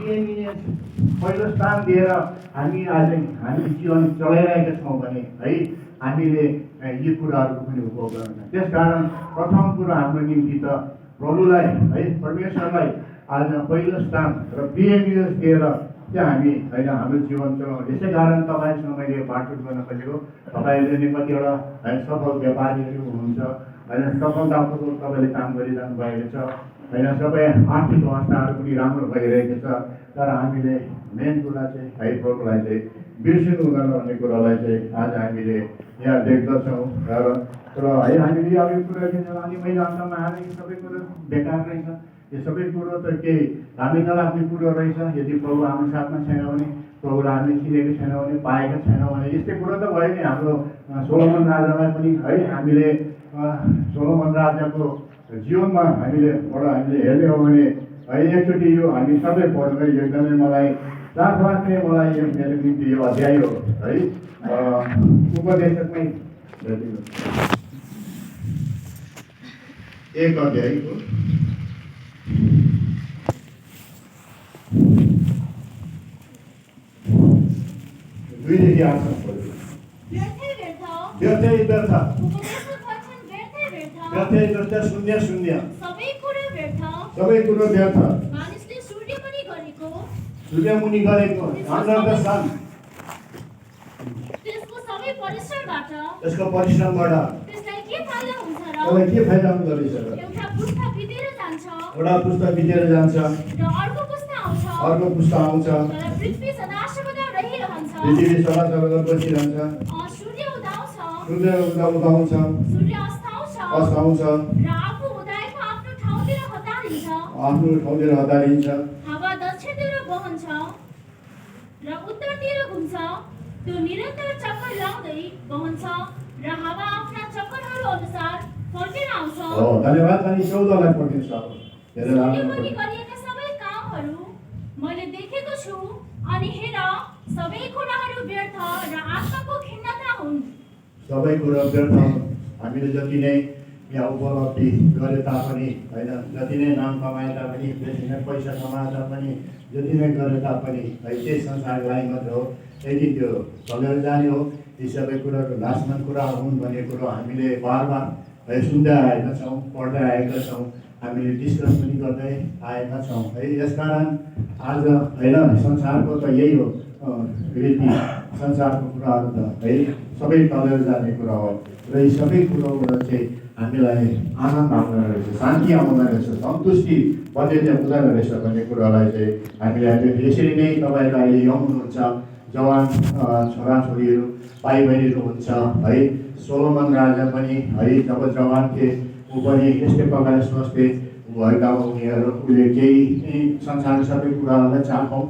प्रियमिनेस पहिलो स्थान दिएर हामी आज हामी जीवन चलाइरहेका छौँ भने है हामीले यी कुराहरूको पनि उपभोग गर्न। त्यसकारण प्रथम कुरो हाम्रो निम्ति त प्रभुलाई है परमेश्वरलाई आज पहिलो स्थान र प्रियमिनेस दिएर चाहिँ हामी होइन हाम्रो जीवन चलाउँ। यसै कारण तपाईँसँग मैले बाटुट गर्न खोजेको। तपाईँले नै कतिवटा होइन सफल व्यापारीहरू हुनुहुन्छ होइन, सफलतापूर्वक तपाईँले काम गरिरहनु भएको छ होइन, सबै आर्थिक अवस्थाहरू पनि राम्रो भइरहेको छ। तर हामीले मेन कुरा चाहिँ है प्रभुलाई चाहिँ बिर्सिनु हुँदैन भन्ने कुरालाई चाहिँ आज हामीले यहाँ देख्दछौँ। र है हामीले अब यो कुरा अनि मैले अन्तमा आएर यो सबै कुरो बेकार रहेछ, यो सबै कुरो त केही हामी नलाग्ने कुरो रहेछ। यदि प्रभु हाम्रो साथमा छैन भने, प्रभुलाई हामीले चिनेको छैनौँ भने, पाएका छैनौँ भने यस्तै कुरो त भयो नि। हाम्रो सोलोमन राजालाई पनि है हामीले सोलोमन राजाको जीवनमा हामीले हेर्ने हो भने है एकचोटि यो हामी सबै पढ्दै एकदमै मलाई चाख लाग्ने, मलाई यो मेरो निम्ति यो अध्याय हो है उपदेशकमै एक अध्यायको 2देखि 8 पढ्छु। व्यर्थै व्यर्थ, व्यर्थै व्यर्थ, शून्य शून्य, सबै कुरो व्यर्थ। सूर्यमुनि गरेको अन्डर द सन, त्यसको परिश्रमबाट त्यसलाई के फाइदा हुँदो रहेछ र एउटा पुस्ता बितेर जान्छ, अर्को पुस्ता आउँछ, पृथ्वी सदा सदा बसिरहन्छ, सूर्य उदाउँछ, अस्ताउँछ, आफ्नो ठाउँतिर हतारिन्छ, हावा दक्षिणतिर बहन्छ र उत्तरतिर घुम्छ, त्यो निरन्तर चक्कर लाउँदै बहन्छ र हावा आफ्ना चक्करहरू अनुसार फर्केर आउँछ। धन्यवाद। अनि 14 लाई पढ्दिन्छु अब। सूर्यमुनि गरिएका सबै कामहरू मैले देखेको छु, अनि हेर सबै कुराहरू व्यर्थ र आत्माको खिन्नता हुन्। सबै कुरा व्यर्थ। हामीले जति नै यहाँ उपलब्धि गरे तापनि होइन, जति नै नाम कमाए तापनि, जति नै पैसा कमाए तापनि, जति नै गरे तापनि है त्यही संसारलाई मात्र हो। यदि त्यो चलेर जाने हो, यी सबै कुराहरू नाशमान कुरा हुन् भन्ने कुरो हामीले बार बार है सुन्दै आएका छौँ, पढ्दै आएका छौँ, हामीले डिस्कस पनि गर्दै आएका छौँ है। यसकारण आज होइन संसारको त यही हो रीति, संसारको कुराहरू त है सबै टलेर जाने कुरा हो र यी सबै कुरोबाट चाहिँ हामीलाई आनन्द आउँदो रहेछ, शान्ति आउँदो रहेछ, सन्तुष्टि बजेट हुँदैन रहेछ भन्ने कुरालाई चाहिँ हामीले अहिले यसरी नै तपाईँहरू अहिले यङ हुनुहुन्छ, जवान छोराछोरीहरू भाइ बहिनीहरू हुन्छ है। सोलोमन राजा पनि है जब जवान थिए ऊ पनि यस्तै प्रकारले सोच्थे भएका उनीहरू, उसले केही संसारको सबै कुराहरूलाई चाखौँ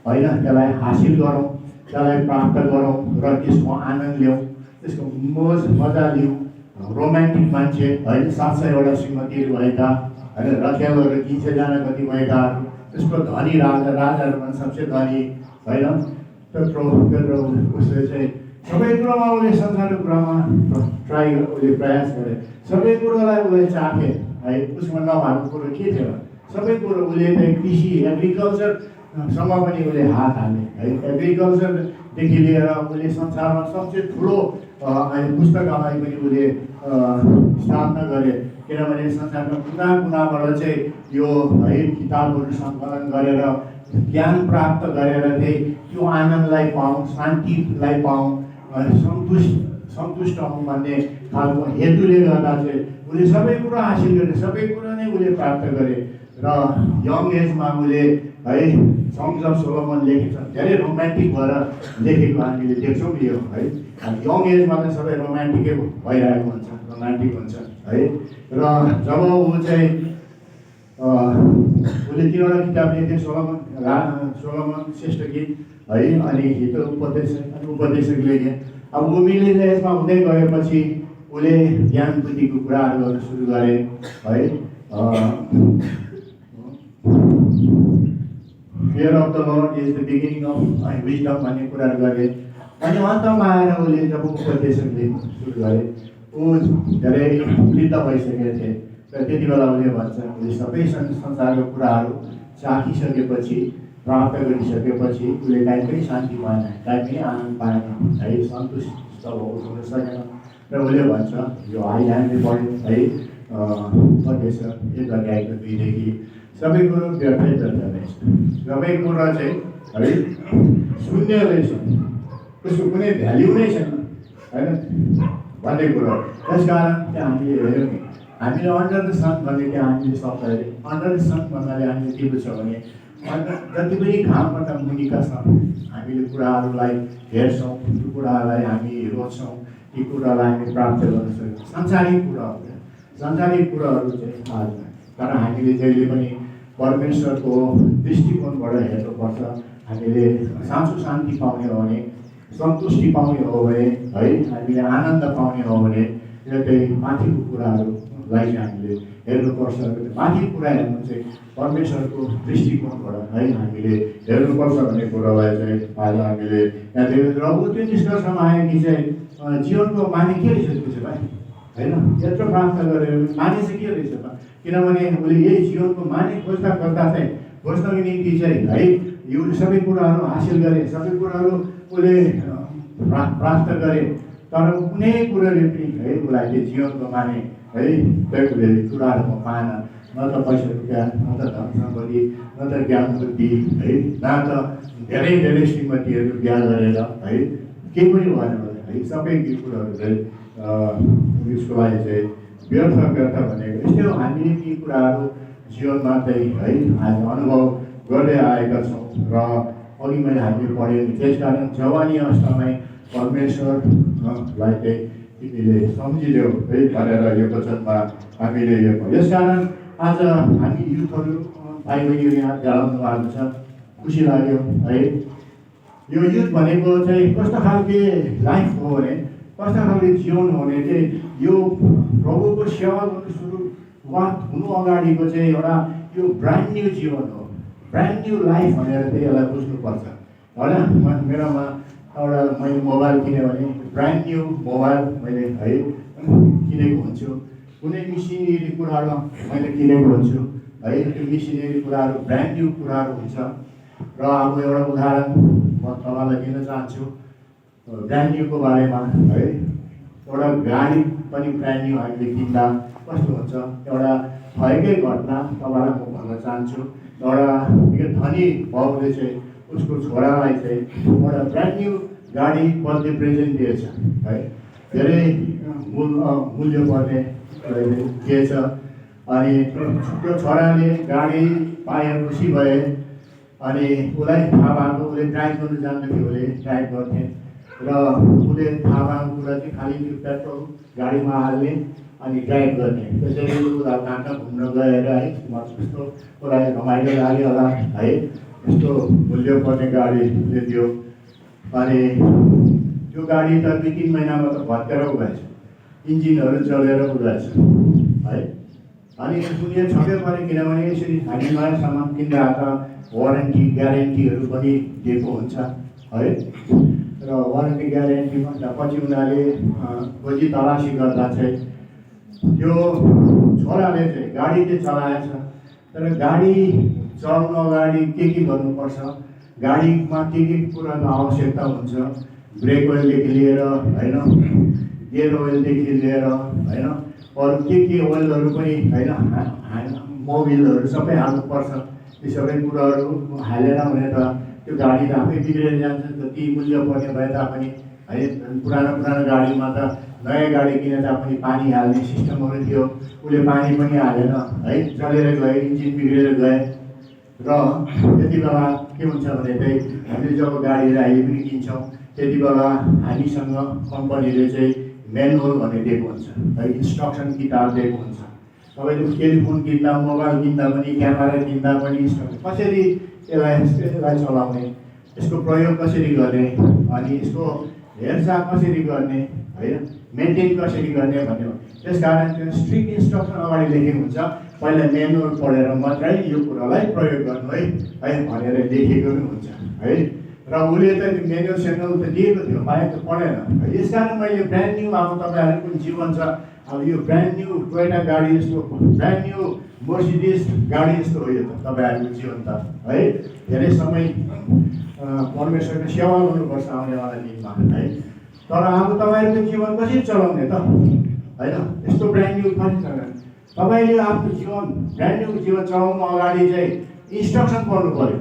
होइन, त्यसलाई हासिल गरौँ, त्यसलाई प्राप्त गरौँ र त्यसको आनन्द लिउँ, त्यसको मोज मजा लिउँ। रोमान्टिक मान्छे होइन, 700 श्रीमतीहरू भएका होइन, रथेलहरू 300 जना कति भएका, त्यसको धनी राजाहरू पनि सबसे धनी होइन। उसले चाहिँ सबै कुरामा उसले संसारको कुरामा उसले प्रयास गरे, सबै कुरोलाई उसले चाखे है। उसमा नभएको कुरो के थियो? सबै कुरो उसले चाहिँ कृषि एग्रिकल्चरसम्म पनि उसले हात हाले है। एग्रिकल्चरदेखि लिएर उसले संसारमा सबसे ठुलो पुस्तकालय पनि उसले स्थापना गरे, किनभने संसारको कुना कुनाबाट चाहिँ यो है किताबहरू सङ्कलन गरेर ज्ञान प्राप्त गरेर चाहिँ त्यो आनन्दलाई पाऊँ, शान्तिलाई पाऊँ, सन्तुष्ट हौँ भन्ने खालको हेतुले गर्दा चाहिँ उसले सबै कुरो हासिल गरे, सबै कुरो नै उसले प्राप्त गरे र यङ एजमा उसले है सङ्ग्स अफ सोलोमन लेखेको छ। धेरै रोमान्टिक भएर लेखेको हामीले देख्छौँ यो है। यङ एजमा त सबै रोमान्टिकै भइरहेको हुन्छ, रोमान्टिक हुन्छ है। र जब ऊ चाहिँ उसले 3वटा किताब लेखे, सोलोमन श्रेष्ठ गीत है, अनि हित उपदेशक लेखे। अब ऊ मिलिने यसमा हुँदै गएपछि उसले ज्ञान बुद्धिको कुराहरू गर्न सुरु गरे है। Fear of the lord is the beginning of wisdom भन्ने कुराहरू गरे। अनि अन्तमा आएर उसले जब उपदेशक लेख्न सुरु गरे, ऊ धेरै वृद्ध भइसकेको थिए र त्यति बेला उसले भन्छ, उसले सबै संसारको कुराहरू चाखिसकेपछि प्राप्त गरिसकेपछि उसले काहीँ पनि शान्ति पाएन, काहीँ पनि आनन्द पाएन है, सन्तुष्ट हुन सकेन र उसले भन्छ यो हामीले पढ्यो है पढ्दैछ 1 अध्यायको 2 देखि सबै कुरो व्यर्थै व्यर्थ नै छ, सबै कुरा चाहिँ है शून्य रहेछ, त्यसको कुनै भ्याल्यु नै छैन होइन भन्ने कुरो। त्यसकारण त्यहाँ हामीले हेऱ्यौँ नि, हामीले अन्डर द सन भन्ने त्यहाँ हामीले शब्द हेऱ्यौँ। अन्डर द सन भन्नाले हामीले के बुझ्छौँ भने जति पनि घामबाट मुनिका छन् हामीले कुराहरूलाई हेर्छौँ, त्यो कुराहरूलाई हामी रोज्छौँ, ती कुरालाई हामी प्राप्त गर्न सक्छौँ। सांसारिक कुराहरू, सांसारिक कुराहरू चाहिँ आज, तर हामीले जहिले पनि परमेश्वरको दृष्टिकोणबाट हेर्नुपर्छ। हामीले साँचो शान्ति पाउने हो भने, सन्तुष्टि पाउने हो भने है, हामीले आनन्द पाउने हो भने यो चाहिँ माथिको कुराहरूलाई चाहिँ हामीले हेर्नुपर्छ। माथि कुरा हेर्नु चाहिँ परमेश्वरको दृष्टिकोणबाट है हामीले हेर्नुपर्छ भन्ने कुरालाई चाहिँ आज हामीले यहाँ देख्यौँ। र त्यो निष्कर्षमा आयो कि चाहिँ जीवनको माने के रहेछ त्यो चाहिँ भाइ होइन, यत्रो प्राप्त गरेर माने चाहिँ के रहेछ त, किनभने उसले यही जीवनको माने खोज्दा खोज्दा चाहिँ खोज्नको निम्ति चाहिँ है यो सबै कुराहरू हासिल गरे, सबै कुराहरू उसले प्राप्त गरे, तर कुनै कुराले पनि है उसलाई त्यो जीवनको माने है उसले कुराहरूमा पाएन, न त पैसा रुपियाँ, न त धन सम्पत्ति, न त ज्ञान बुद्धि है, न त धेरै धेरै श्रीमतीहरू बिहा गरेर है केही पनि भएन है, सबै कुराहरू चाहिँ उसको लागि चाहिँ व्यर्थ व्यर्थ भनेको। यस्तै हो, हामीले ती कुराहरू जीवनमा चाहिँ है आज अनुभव गर्दै आएका छौँ र अघि मैले हामीले पढ्यौँ। त्यसकारण जवानी अवस्थामै परमेश्वरलाई चाहिँ तिमीले सम्झिदेऊ है भनेर यो वचनमा हामीले यो। यसकारण आज हामी युथहरू भाइ बहिनीहरू यहाँ गराउनु भएको छ, खुसी लाग्यो है। यो युथ भनेको चाहिँ कस्तो खालके लाइफ हो भने, कस्तो खालको जीवन हो भने चाहिँ यो प्रभुको सेवा गर्नु सुरुवात हुनु अगाडिको चाहिँ एउटा यो ब्रान्ड न्यू जीवन हो, ब्रान्ड न्यू लाइफ भनेर चाहिँ यसलाई बुझ्नुपर्छ होइन। मेरोमा एउटा मैले मोबाइल किनेँ भने ब्रान्ड न्यू मोबाइल मैले है किनेको हुन्छु, कुनै मिसिनेरी कुराहरू मैले किनेको हुन्छु है, त्यो मिसिनेरी कुराहरू ब्रान्ड न्यू कुराहरू हुन्छ। र अब एउटा उदाहरण म तपाईँलाई दिन चाहन्छु ब्रान्ड न्यूको बारेमा है। एउटा गाडी पनि ब्रान्ड न्यू हामीले किन्दा कस्तो हुन्छ, एउटा भएकै घटना तपाईँलाई म भन्न चाहन्छु। एउटा निकै धनी बाबुले चाहिँ उसको छोरालाई चाहिँ एउटा ब्रान्ड न्यू गाडी बर्थडे प्रेजेन्ट दिएछ है, धेरै मूल्य पर्ने दिएछ। अनि त्यो छोराले गाडी पाए खुसी भए, अनि उसलाई थाहा भएको, उसले ड्राइभ गर्नु जान्थ्यो, उसले ड्राइभ गर्थे र उसले थाहा भएको कुरा चाहिँ खालि त्यो पेट्रोल गाडीमा हाल्ने अनि ड्राइभ गर्ने। त्यसैले उसलाई कहाँ कहाँ घुम्न गएर है यस्तो उसलाई रमाइलो लाग्यो होला है, यस्तो मूल्य पर्ने गाडी उसले दियो। अनि त्यो गाडी त 2-3 महिनामा त भत्केर गएछ, इन्जिनहरू जलेर गएछ है। अनि दुनियाँ छक्कै पऱ्यो, किनभने यसरी हामी नयाँ सामान किन्दा त वारेन्टी ग्यारेन्टीहरू पनि दिएको हुन्छ है। र वारेन्टी ग्यारेन्टी भन्दा पछि उनीहरूले खोजी तलासी गर्दा चाहिँ त्यो छोराले चाहिँ गाडी चाहिँ चलाएछ, तर गाडी चलाउनु अगाडि के गर्नुपर्छ, गाडीमा के कुराको आवश्यकता हुन्छ, ब्रेक ओइलदेखि लिएर होइन, गियर ओइलदेखि लिएर होइन, अरू के ओइलहरू पनि होइन, मोबिलहरू सबै हाल्नुपर्छ। ती सबै कुराहरू हालेन भने त त्यो गाडी त आफै बिग्रेर जान्छ। जति मूल्य पर्ने भए तापनि है, पुरानो गाडीमा त नयाँ गाडी किने तापनि पानी हाल्ने सिस्टमहरू थियो, उसले पानी पनि हालेन है, चलेर गए, इन्जिन बिग्रेर गए। र त्यति बेला के हुन्छ भने चाहिँ हामीले जब गाडीहरू अहिले पनि किन्छौँ त्यति बेला हामीसँग कम्पनीले चाहिँ म्यानुअल भन्ने दिएको हुन्छ है, इन्स्ट्रक्सन किताब दिएको हुन्छ। तपाईँले टेलिफोन किन्दा, मोबाइल किन्दा पनि, क्यामेरा किन्दा पनि इन्स्ट्रक्सन कसरी यसलाई चलाउने, यसको प्रयोग कसरी गर्ने, अनि यसको हेरचाह कसरी गर्ने होइन, मेन्टेन कसरी गर्ने भन्ने हो। त्यसकारण त्यो स्ट्रिक्ट इन्स्ट्रक्सन अगाडि लेखेको हुन्छ, पहिला म्यानुअल पढेर मात्रै यो कुरालाई प्रयोग गर्नु है भनेर लेखेको पनि हुन्छ है। र उसले त त्यो म्यानुअल सेनुअल त दिएको थियो, बाहेक त पढेन है। यसकारण मैले ब्रान्ड न्यू अब तपाईँहरूको जीवन छ, अब यो ब्रान्ड न्यू टोयोटा गाडी, यस्तो ब्रान्ड न्यू मर्सिडिज गाडी जस्तो हो यो त तपाईँहरूको जीवन त है। धेरै समय परमेश्वरको सेवा गर्नुपर्छ आउनेवाला दिनमा है। तर अब तपाईँहरूको जीवन कसरी चलाउने त होइन? यस्तो ब्रान्ड न्यू कसरी चलाउने? तपाईँले आफ्नो जीवन ब्रान्ड न्यू जीवन चलाउनु अगाडि चाहिँ इन्स्ट्रक्सन पढ्नु पऱ्यो,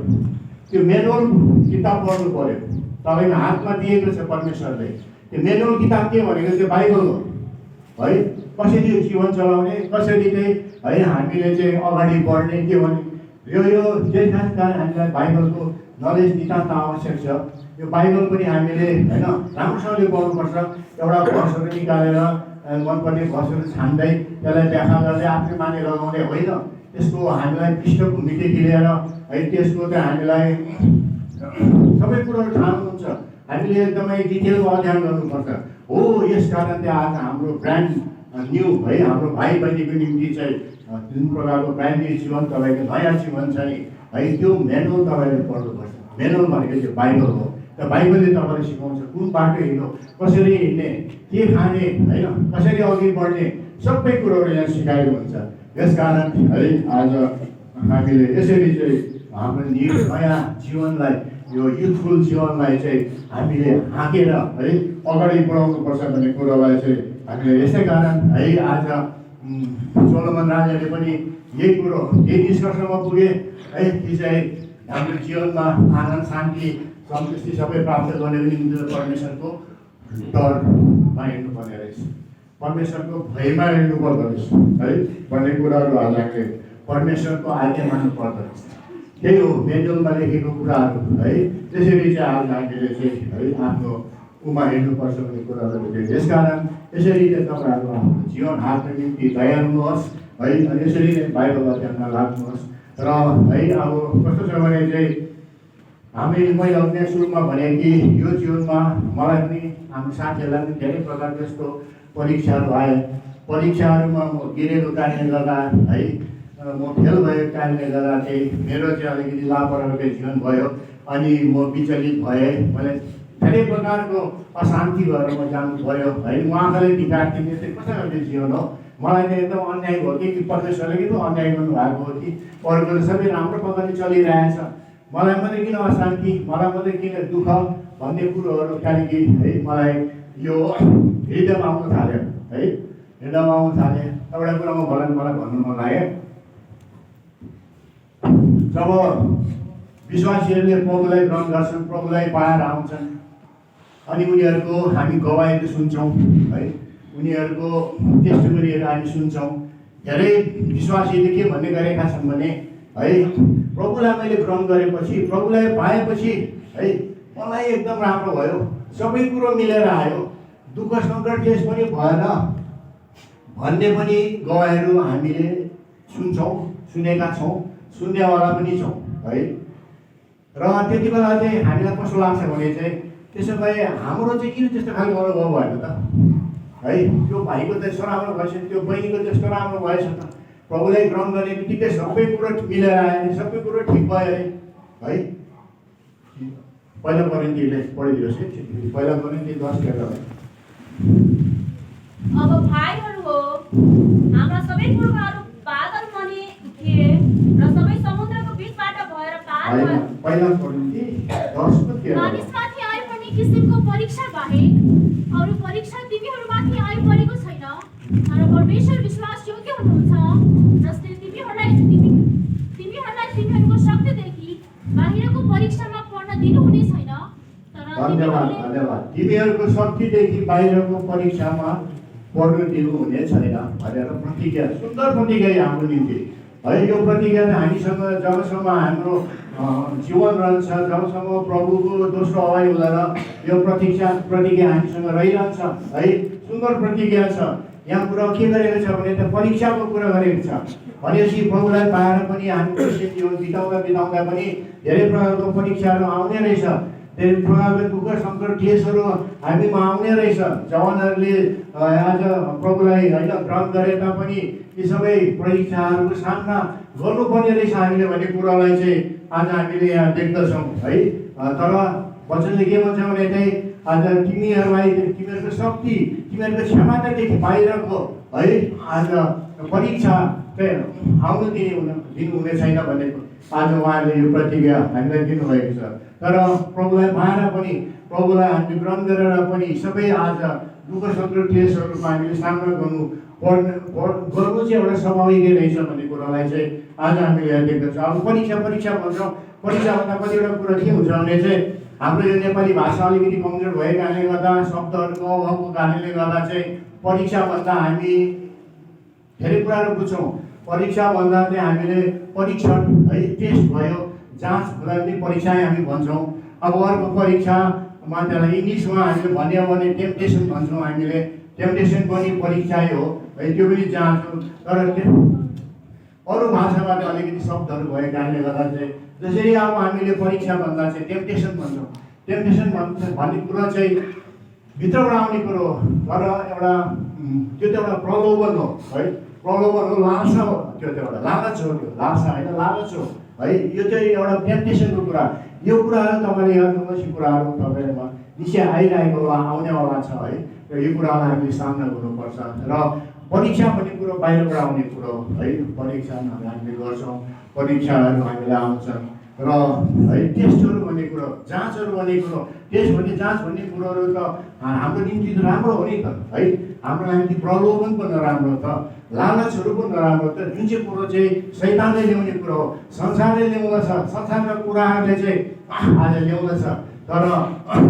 त्यो मेनुअल किताब पढ्नु पऱ्यो। तपाईँको हातमा दिएको छ परमेश्वरले। त्यो मेनुअल किताब के भनेको त्यो बाइबल हो है। कसरी यो जीवन चलाउने, कसरी चाहिँ है हामीले चाहिँ अगाडि बढ्ने के भने यो त्यस कारण हामीलाई बाइबलको नलेज नितान्त आवश्यक छ। यो बाइबल पनि हामीले होइन राम्रोसँगले पढ्नुपर्छ। एउटा भर्सहरू निकालेर मनपर्ने भर्सहरू छान्दै त्यसलाई व्याख्या गर्दै आफ्नै माने लगाउने होइन। त्यसको हामीलाई पृष्ठको मिटेकी लिएर है त्यसको चाहिँ हामीलाई सबै कुरोहरू थाहा हुनुहुन्छ। हामीले एकदमै डिटेलमा अध्ययन गर्नुपर्छ। हो यस कारण चाहिँ आज हाम्रो ब्रान्ड न्यू है हाम्रो भाइ बहिनीको निम्ति चाहिँ जुन प्रकारको ब्रान्ड न्यू जीवन तपाईँको नयाँ जीवन छ नि है त्यो मेनुअल तपाईँले पढ्नुपर्छ। मेनुअल भनेको त्यो बाइबल हो। त्यो बाइबलले तपाईँलाई सिकाउँछ कुन बाटो हिँड्नु, कसरी हिँड्ने, के खाने होइन, कसरी अघि बढ्ने सबै कुरोहरू यहाँ सिकाएको हुन्छ। यस कारण है आज हामीले यसरी चाहिँ हाम्रो नयाँ जीवनलाई यो युथफुल जीवनलाई चाहिँ हामीले हाँकेर है अगाडि बढाउनुपर्छ भन्ने कुरोलाई चाहिँ हामीले यसै कारण है आज सोलोमन राजाले पनि यही कुरो यही निष्कर्षमा पुगे है कि चाहिँ हाम्रो जीवनमा आनन्द शान्ति सन्तुष्टि सबै प्राप्त गर्नको निम्ति परमेश्वरको डरमा हिँड्नुपर्ने रहेछ, परमेश्वरको भयमा हिँड्नुपर्दो रहेछ है भन्ने कुराहरू आज हामीले परमेश्वरको आज्ञा मान्नु पर्दो रहेछ। त्यही हो मेनुअलमा लेखेको कुराहरू है। त्यसरी चाहिँ आज हामीले चाहिँ है आफ्नो उमा हिँड्नुपर्छ भन्ने कुराहरू देख्यो। यसकारण यसरी चाहिँ तपाईँहरू आफ्नो जीवन हातको निम्ति तयार हुनुहोस् है। अनि यसरी नै बाइबल अध्ययनमा लाग्नुहोस्। र है अब कस्तो छ भने चाहिँ हामीले मैले अघि सुरुमा भने कि यो जीवनमा मलाई पनि हाम्रो साथीहरूलाई पनि धेरै प्रकारको यस्तो परीक्षाहरू आए। परीक्षाहरूमा म गिरेको कारणले गर्दा है म फेल भएको कारणले गर्दा चाहिँ मेरो चाहिँ अलिकति लापरवाहीको जीवन भयो। अनि म विचलित भएँ। मैले धेरै प्रकारको अशान्ति भएर म जानु पऱ्यो है। उहाँलाई विद्यार्थीले चाहिँ कसरी गर्ने जीवन हो? मलाई चाहिँ एकदम अन्याय भयो कि परमेश्वरले किन अन्याय गर्नुभएको हो कि अरूको त सबै राम्रो प्रकारले चलिरहेछ, मलाई मात्रै किन अशान्ति, मलाई मात्रै किन दुःख भन्ने कुरोहरू त्यहाँदेखि है मलाई यो हृदयमा आउन थाल्यो है। हृदयमा आउन थाल्यो। एउटा कुरा म मलाई भन्नु मन लाग्यो। जब विश्वासीहरूले प्रभुलाई ग्रहण गर्छन्, प्रभुलाई पाएर आउँछन् अनि उनीहरूको हामी गवाईहरू सुन्छौँ है, उनीहरूको टेस्टिमनीहरू हामी सुन्छौँ। धेरै विश्वासीले के भन्ने गरेका छन् भने है प्रभुलाई मैले ग्रहण गरेपछि, प्रभुलाई पाएपछि है मलाई एकदम राम्रो भयो, सबै कुरो मिलेर आयो, दुःख सङ्कट केस पनि भएन भन्ने पनि गवाईहरू हामीले सुन्छौँ, सुनेका छौँ, सुन्नेवाला पनि छौँ है। र त्यति बेला चाहिँ हामीलाई कस्तो लाग्छ भने चाहिँ त्यसो भए हाम्रो चाहिँ किन त्यस्तो खालको अनुभव भएन त है? त्यो भाइको त यस्तो राम्रो भएछ, त्यो बहिनीको त्यस्तो राम्रो भएछ त, प्रभुलाई ग्रहण गर्ने बित्तिकै सबै कुरो मिलेर आयो, सबै कुरो ठिक भयो है। पहिला कोरिन्थीले पढिदिनुहोस् है, पहिला कोरिन्थी 10:11। अब भाइहरू हो, हाम्रा सबै पुर्खाहरू बादल मुनि थिए र सबै समुद्रको बीचबाट भएर पार भए। पहिला कोरिन्थी 10:13। मानिसमाथि आइपर्ने किसिमको परीक्षा बाहेक अरू परीक्षा तिमीहरूमाथि आइपरेको छैन। तर परमेश्वर विश्वास योग्य हुनुहुन्छ, जसले तिमीहरूलाई तिमीहरूको शक्तिदेखि बाहिरको परीक्षामा पर्न दिनुहुने छैन। धन्यवाद। तिमीहरूको शक्तिदेखि बाहिरको परीक्षामा पर्न दिनुहुने छैन भनेर प्रतिज्ञा, सुन्दर प्रतिज्ञा हाम्रो निम्ति है। यो प्रतिज्ञा हामीसँग जबसम्म हाम्रो जीवन रहन्छ, जबसम्म प्रभुको दोस्रो आवाज हुँदैन, यो प्रतिज्ञा हामीसँग रहिरहन्छ है। सुन्दर प्रतिज्ञा छ। यहाँ कुरा के गरेको छ भने त परीक्षाको कुरा गरेको छ भनेपछि प्रभुलाई पाएर पनि हामी क्रिस्चियन जीवन बिताउँदा पनि धेरै प्रकारको परीक्षाहरू आउने रहेछ, धेरै प्रकारको दुःख सङ्कट केसहरू हामीमा आउने रहेछ। जवानहरूले आज प्रभुलाई होइन ग्रहण गरे तापनि यी सबै परीक्षाहरूको सामना गर्नुपर्ने रहेछ हामीले भन्ने कुरालाई चाहिँ आज हामीले यहाँ देख्दछौँ है। तर वचनले के भन्छ भने चाहिँ आज तिमीहरूलाई तिमीहरूको शक्ति, तिमीहरूको क्षमतादेखि बाहिरको है आज परीक्षा चाहिँ आउनु दिनु हुने छैन भनेको आज उहाँहरूले यो प्रतिज्ञा हामीलाई दिनुभएको छ। तर प्रभुलाई पाएर पनि प्रभुलाई हामीले ग्रहण गरेर पनि सबै आज दुःख सत्र क्लेशहरूको हामीले सामना गर्नु चाहिँ एउटा स्वाभाविक रहेछ भन्ने कुरालाई चाहिँ आज हामीले यहाँ देख्दछौँ। अब परीक्षा भन्छौँ, परीक्षाभन्दा कतिवटा कुरा के हुन्छ भने चाहिँ हाम्रो यो नेपाली भाषा अलिकति कमजोर भएको कारणले गर्दा शब्दहरूको अभावको कारणले गर्दा चाहिँ परीक्षाभन्दा हामी धेरै कुराहरू बुझ्छौँ। परीक्षा भन्दा चाहिँ हामीले परीक्षण है टेस्ट भयो, जाँच हुँदा पनि परीक्षा हामी भन्छौँ। अब अर्को परीक्षामा त्यसलाई इङ्ग्लिसमा हामीले भन्यो भने टेम्पटेसन भन्छौँ। हामीले टेम्पटेसन पनि परीक्षै हो है, त्यो पनि जाँच हो। तर अरू भाषामा चाहिँ अलिकति शब्दहरू भएको कारणले गर्दा चाहिँ जसरी अब हामीले परीक्षा भन्दा चाहिँ टेम्पटेसन भन्छौँ। टेम्पटेसन भन्ने कुरा चाहिँ भित्रबाट आउने कुरो हो, तर एउटा त्यो त एउटा प्रलोभन हो है, प्रलोभन हो, लालसा हो, त्यो त एउटा लालच हो, त्यो लालसा होइन लालच हो है। यो चाहिँ एउटा टेम्पटेसनको कुरा। यो कुराहरू तपाईँले याद गर्नुहोस्, यो कुराहरू तपाईँमा निश्चय आइरहेको आउनेवाला छ है, र यो कुरालाई हामीले सामना गर्नुपर्छ। र परीक्षा भन्ने कुरो बाहिरबाट आउने कुरो है, परीक्षा हामीले गर्छौँ, परीक्षाहरू हामीले आउँछन् र है टेस्टहरू भन्ने कुरो, जाँचहरू भन्ने कुरो, टेस्ट भन्ने जाँच भन्ने कुरोहरू त हाम्रो निम्ति त राम्रो हो नि त है, हाम्रो निम्ति प्रलोभन पनि नराम्रो त, लालचहरू पनि नराम्रो त, जुन चाहिँ कुरो चाहिँ शैतानले ल्याउने कुरो हो, संसारले ल्याउँदछ, संसारका कुराहरूले चाहिँ आज ल्याउँदछ। तर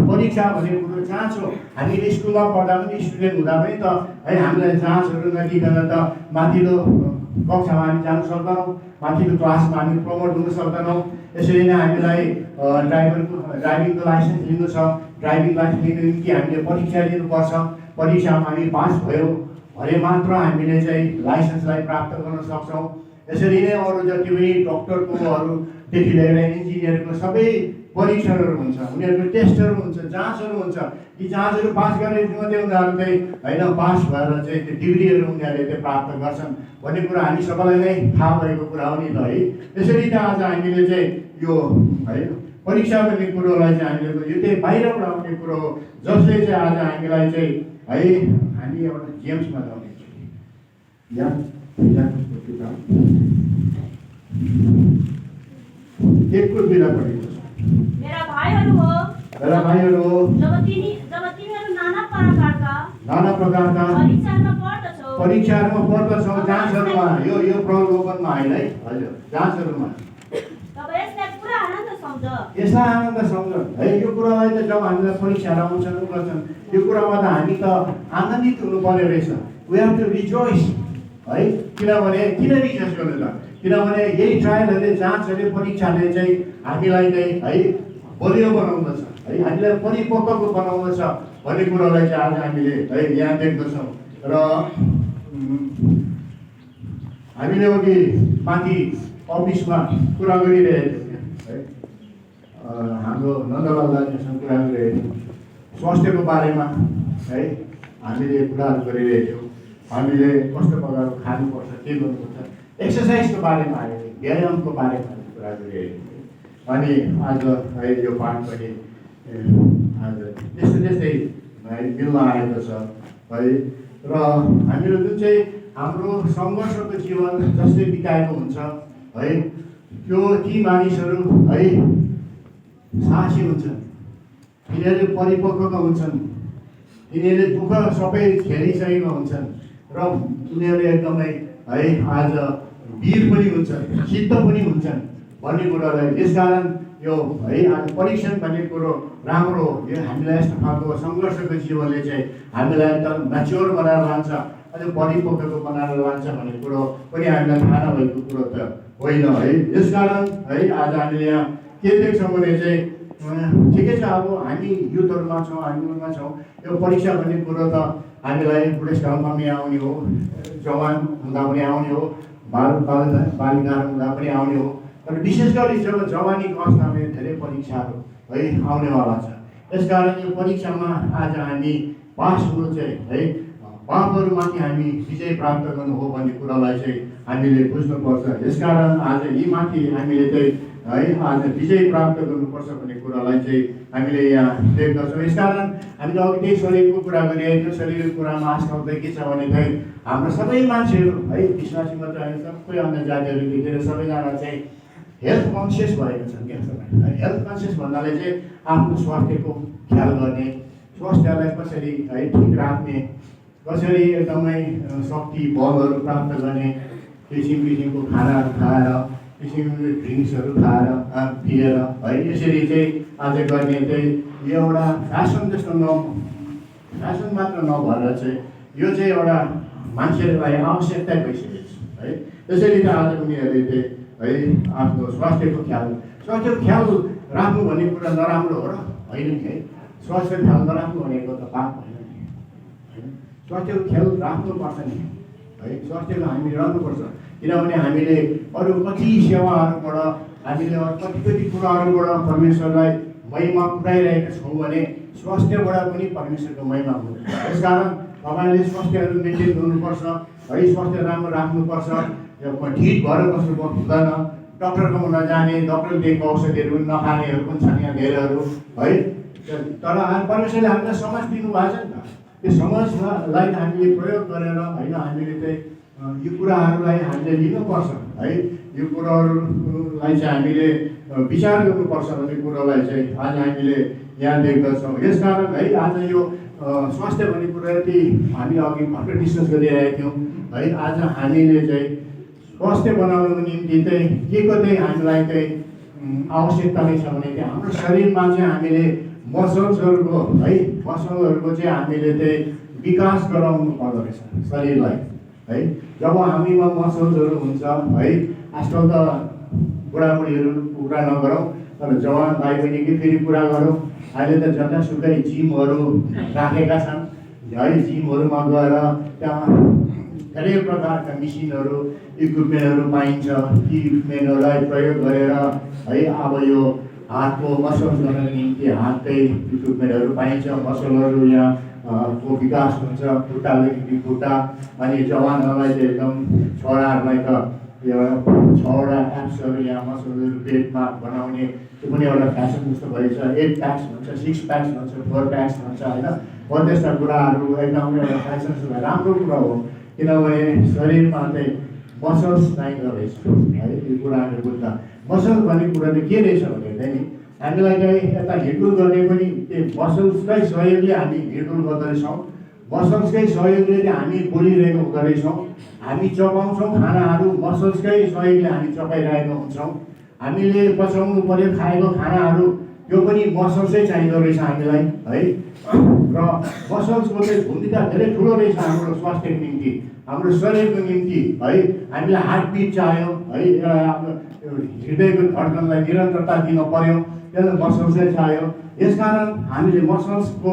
परीक्षा भन्ने कुरो जाँच हो। हामीले स्कुलमा पढ्दा पनि स्टुडेन्ट हुँदा पनि त है हामीलाई जाँचहरू नदिकन त माथिल्लो कक्षामा हामी जानु सक्दैनौँ, माथिल्लो क्लासमा हामी प्रमोट हुन सक्दैनौँ। यसरी नै हामीलाई ड्राइभिङको लाइसेन्स लिनु छ, ड्राइभिङ लाइसेन्स लिनु निम्ति हामीले परीक्षा दिनुपर्छ। परीक्षामा हामी पास भयो भने मात्र हामीले चाहिँ लाइसेन्सलाई प्राप्त गर्न सक्छौँ। यसरी नै अरू जति पनि डक्टरको अरूदेखि लिएर इन्जिनियरको सबै परीक्षणहरू हुन्छ, उनीहरूको टेस्टहरू हुन्छ, जाँचहरू हुन्छ। यी जाँचहरू पास गरेर मात्रै उनीहरू चाहिँ होइन पास भएर चाहिँ त्यो डिग्रीहरू उनीहरूले चाहिँ प्राप्त गर्छन् भन्ने कुरा हामी सबैलाई नै थाहा भएको कुरा हो नि त है। त्यसरी त आज हामीले चाहिँ यो है परीक्षा भन्ने कुरोलाई चाहिँ हामीले यो चाहिँ बाहिरबाट आउने कुरो हो, जसले चाहिँ आज हामीलाई चाहिँ है हामी एउटा जेम्समा जाउँदैछौँ एकको बिना पढेको छ। मेरा भाइहरू हो, जब तिमीहरू नाना प्रकारका परीक्षाहरूमा पढ्दछौ, जाँचहरूमा यो प्रलोभनमा होइन है, हजुर जाँचहरूमा यसलाई आनन्द सम्झ है। यो कुरालाई त जब हामीलाई परीक्षाहरू आउँछन् गर्छन्, यो कुरामा त हामी त आनन्दित हुनु पर्ने रहेछ। वी हेभ टु रिजोइस है। किनभने किन रिजोइस गर्नु त, किनभने यही ट्रायलहरूले जाँचहरूले परीक्षाले चाहिँ हामीलाई चाहिँ है बलियो बनाउँदछ है, हामीलाई परिपक्वको बनाउँदछ भन्ने कुरालाई चाहिँ आज हामीले है यहाँ देख्दछौँ। र हामीले अघि माथि अफिसमा कुरा गरिरहेको थियौँ है, हाम्रो नन्दलाल दाजुसँग कुरा गरिरहेको थियौँ स्वास्थ्यको बारेमा है, हामीले कुराहरू गरिरहेको थियौँ। हामीले कस्तो प्रकारको खानुपर्छ, के गर्नुपर्छ, एक्सर्साइजको बारेमा हामीले व्यायामको बारेमा कुरा गरिरहेको थियौँ। अनि आज है यो पाठ पनि आज त्यस्तै मिल्न आएको छ है। र हामीले जुन चाहिँ हाम्रो सङ्घर्षको जीवन जसले बिताएको हुन्छ है, त्यो ती मानिसहरू है साहसी हुन्छन्, तिनीहरू परिपक्वका हुन्छन्, तिनीहरूले दुःख सबै झेलिसकेका हुन्छन् र उनीहरू एकदमै है आज वीर पनि हुन्छन्, सिद्ध पनि हुन्छन् भन्ने कुरालाई। त्यसकारण यो है आज परीक्षण भन्ने कुरो राम्रो हो। यो हामीलाई यस्तो खालको सङ्घर्षको जीवनले चाहिँ हामीलाई एकदम म्याच्योर बनाएर लान्छ, अझ परिपक्वको बनाएर लान्छ भन्ने कुरो पनि हामीलाई थाहा नभएको कुरो त होइन है। यसकारण है आज हामीले यहाँ के देख्छौँ भने चाहिँ ठिकै छ, अब हामी युथहरूमा छौँ, हामीमा छौँ, यो परीक्षा भन्ने कुरो त हामीलाई बुढेसकालमा पनि आउने हो, जवान हुँदा पनि आउने हो, बालिकाहरू हुँदा पनि आउने हो। तर विशेष गरी जब जवानीको अवस्थामा धेरै परीक्षाहरू है आउनेवाला छ। यसकारण यो परीक्षामा आज हामी पास हुनु चाहिँ है पापहरूमाथि हामी विजय प्राप्त गर्नु हो भन्ने कुरालाई चाहिँ हामीले बुझ्नुपर्छ। यसकारण आज यी माथि हामीले चाहिँ है आज विजय प्राप्त गर्नुपर्छ भन्ने कुरालाई चाहिँ हामीले यहाँ देख्दछौँ। यसकारण हामीले अघि त्यही शरीरको कुरा गरिरहेको शरीरको कुरामा आजकल चाहिँ के छ भने चाहिँ हाम्रो सबै मान्छेहरू है विश्वासी मात्र होइन सबै अन्य जातिहरूदेखि सबैजना चाहिँ हेल्थ कन्सियस भएको छन् क्या सबै। हेल्थ कन्सियस भन्नाले चाहिँ आफ्नो स्वास्थ्यको ख्याल गर्ने, स्वास्थ्यलाई कसरी है ठिक राख्ने, कसरी एकदमै शक्ति बलहरू प्राप्त गर्ने, किसिम किसिमको खानाहरू खाएर किसिमको ड्रिङ्क्सहरू खाएर पिएर है यसरी चाहिँ आज गर्ने चाहिँ यो एउटा फ्यासन जस्तो फ्यासन मात्र नभएर चाहिँ यो चाहिँ एउटा मान्छेहरूलाई आवश्यकता भइसकेको छ है। त्यसरी त आज उनीहरूले चाहिँ है आफ्नो स्वास्थ्यको ख्याल राख्नु भन्ने कुरा नराम्रो हो र होइन नि है। स्वास्थ्य ख्याल नराख्नु भनेको त पाप होइन नि होइन। स्वास्थ्यको ख्याल राख्नुपर्छ नि है। स्वास्थ्यको हामी रहनुपर्छ किनभने हामीले अरू कति सेवाहरूबाट हामीले कति कुराहरूबाट परमेश्वरलाई महिमा पुऱ्याइरहेका छौँ भने स्वास्थ्यबाट पनि परमेश्वरको महिमा हुन्छ। त्यसकारण तपाईँले स्वास्थ्यहरू मेन्टेन गर्नुपर्छ है। स्वास्थ्य राम्रो राख्नुपर्छ। ढिट भएर बस्नु हुँदैन। डक्टरकोमा नजाने, डक्टरले दिएको औषधिहरू पनि नखानेहरू पनि छन् यहाँ धेरैहरू है। तर परमेश्वरले हामीलाई समझ दिनुभएको छ नि त। त्यो समझलाई हामीले प्रयोग गरेर होइन हामीले चाहिँ यो कुराहरूलाई हामीले लिनुपर्छ है। यो कुराहरूलाई चाहिँ हामीले विचार गर्नुपर्छ भन्ने कुरालाई चाहिँ आज हामीले यहाँ देख्दछौँ। यसकारण है आज यो स्वास्थ्य भन्ने कुरा यति हामीले अघि भर्खर डिस्कस गरिरहेका थियौँ है। आज हामीले चाहिँ स्वास्थ्य बनाउनको निम्ति चाहिँ के को चाहिँ हामीलाई चाहिँ आवश्यकता नै छ भने चाहिँ हाम्रो शरीरमा चाहिँ हामीले मसल्सहरूको है मसलहरूको चाहिँ हामीले चाहिँ विकास गराउनु पर्दो रहेछ शरीरलाई है। जब हामीमा मसल्सहरू हुन्छ है। आजकल त बुढाबुढीहरू कुरा नगरौँ तर जवान भाइ बहिनीकै फेरि कुरा गरौँ। अहिले त जतासुकै जिमहरू राखेका छन् है। जिमहरूमा गएर त्यहाँ धेरै प्रकारका मिसिनहरू इक्विपमेन्टहरू पाइन्छ। ती इक्विपमेन्टहरूलाई प्रयोग गरेर है अब यो हातको मसल्स गर्नको निम्ति हातकै इक्विपमेन्टहरू पाइन्छ। मसलहरू यहाँ को विकास हुन्छ। खुट्टादेखि खुट्टा अनि जवानहरूलाई चाहिँ एकदम छोराहरूलाई त यो 6वटा एप्सहरू यहाँ मसलहरू पेटमा बनाउने त्यो पनि एउटा फ्यासन जस्तो भएछ। 8 प्याक्स भन्छ, 6 प्याक्स भन्छ, 4 प्याक्स भन्छ होइन। हो त्यस्ता कुराहरू एकदम एउटा फ्यासन जस्तो राम्रो कुरा हो किनभने शरीरमा चाहिँ मसल्स चाहिँदो रहेछ है। यो कुराहरू बुझ्दा मसल भन्ने कुरा चाहिँ के रहेछ भने चाहिँ नि हामीलाई चाहिँ यता हिँडडुल गर्ने पनि त्यो मसल्सकै सहयोगले हामी हिँडडुल गर्दो रहेछौँ। मसल्सकै सहयोगले चाहिँ हामी बोलिरहेको हुँदो रहेछौँ। हामी चबाउँछौँ खानाहरू मसल्सकै सहयोगले हामी चबाइरहेको हुन्छौँ। हामीले पचाउनु पर्यो खाएको खानाहरू त्यो पनि मसल्सै चाहिँदो रहेछ हामीलाई है। र मसल्सको चाहिँ भूमिका धेरै ठुलो रहेछ हाम्रो स्वास्थ्यको निम्ति, हाम्रो शरीरको निम्ति है। हामीलाई हार्टबिट चाहियो है। आफ्नो हृदयको धड्कनलाई निरन्तरता दिन पर्यो, त्यसलाई मसल्सै चाहियो। यसकारण हामीले मसल्सको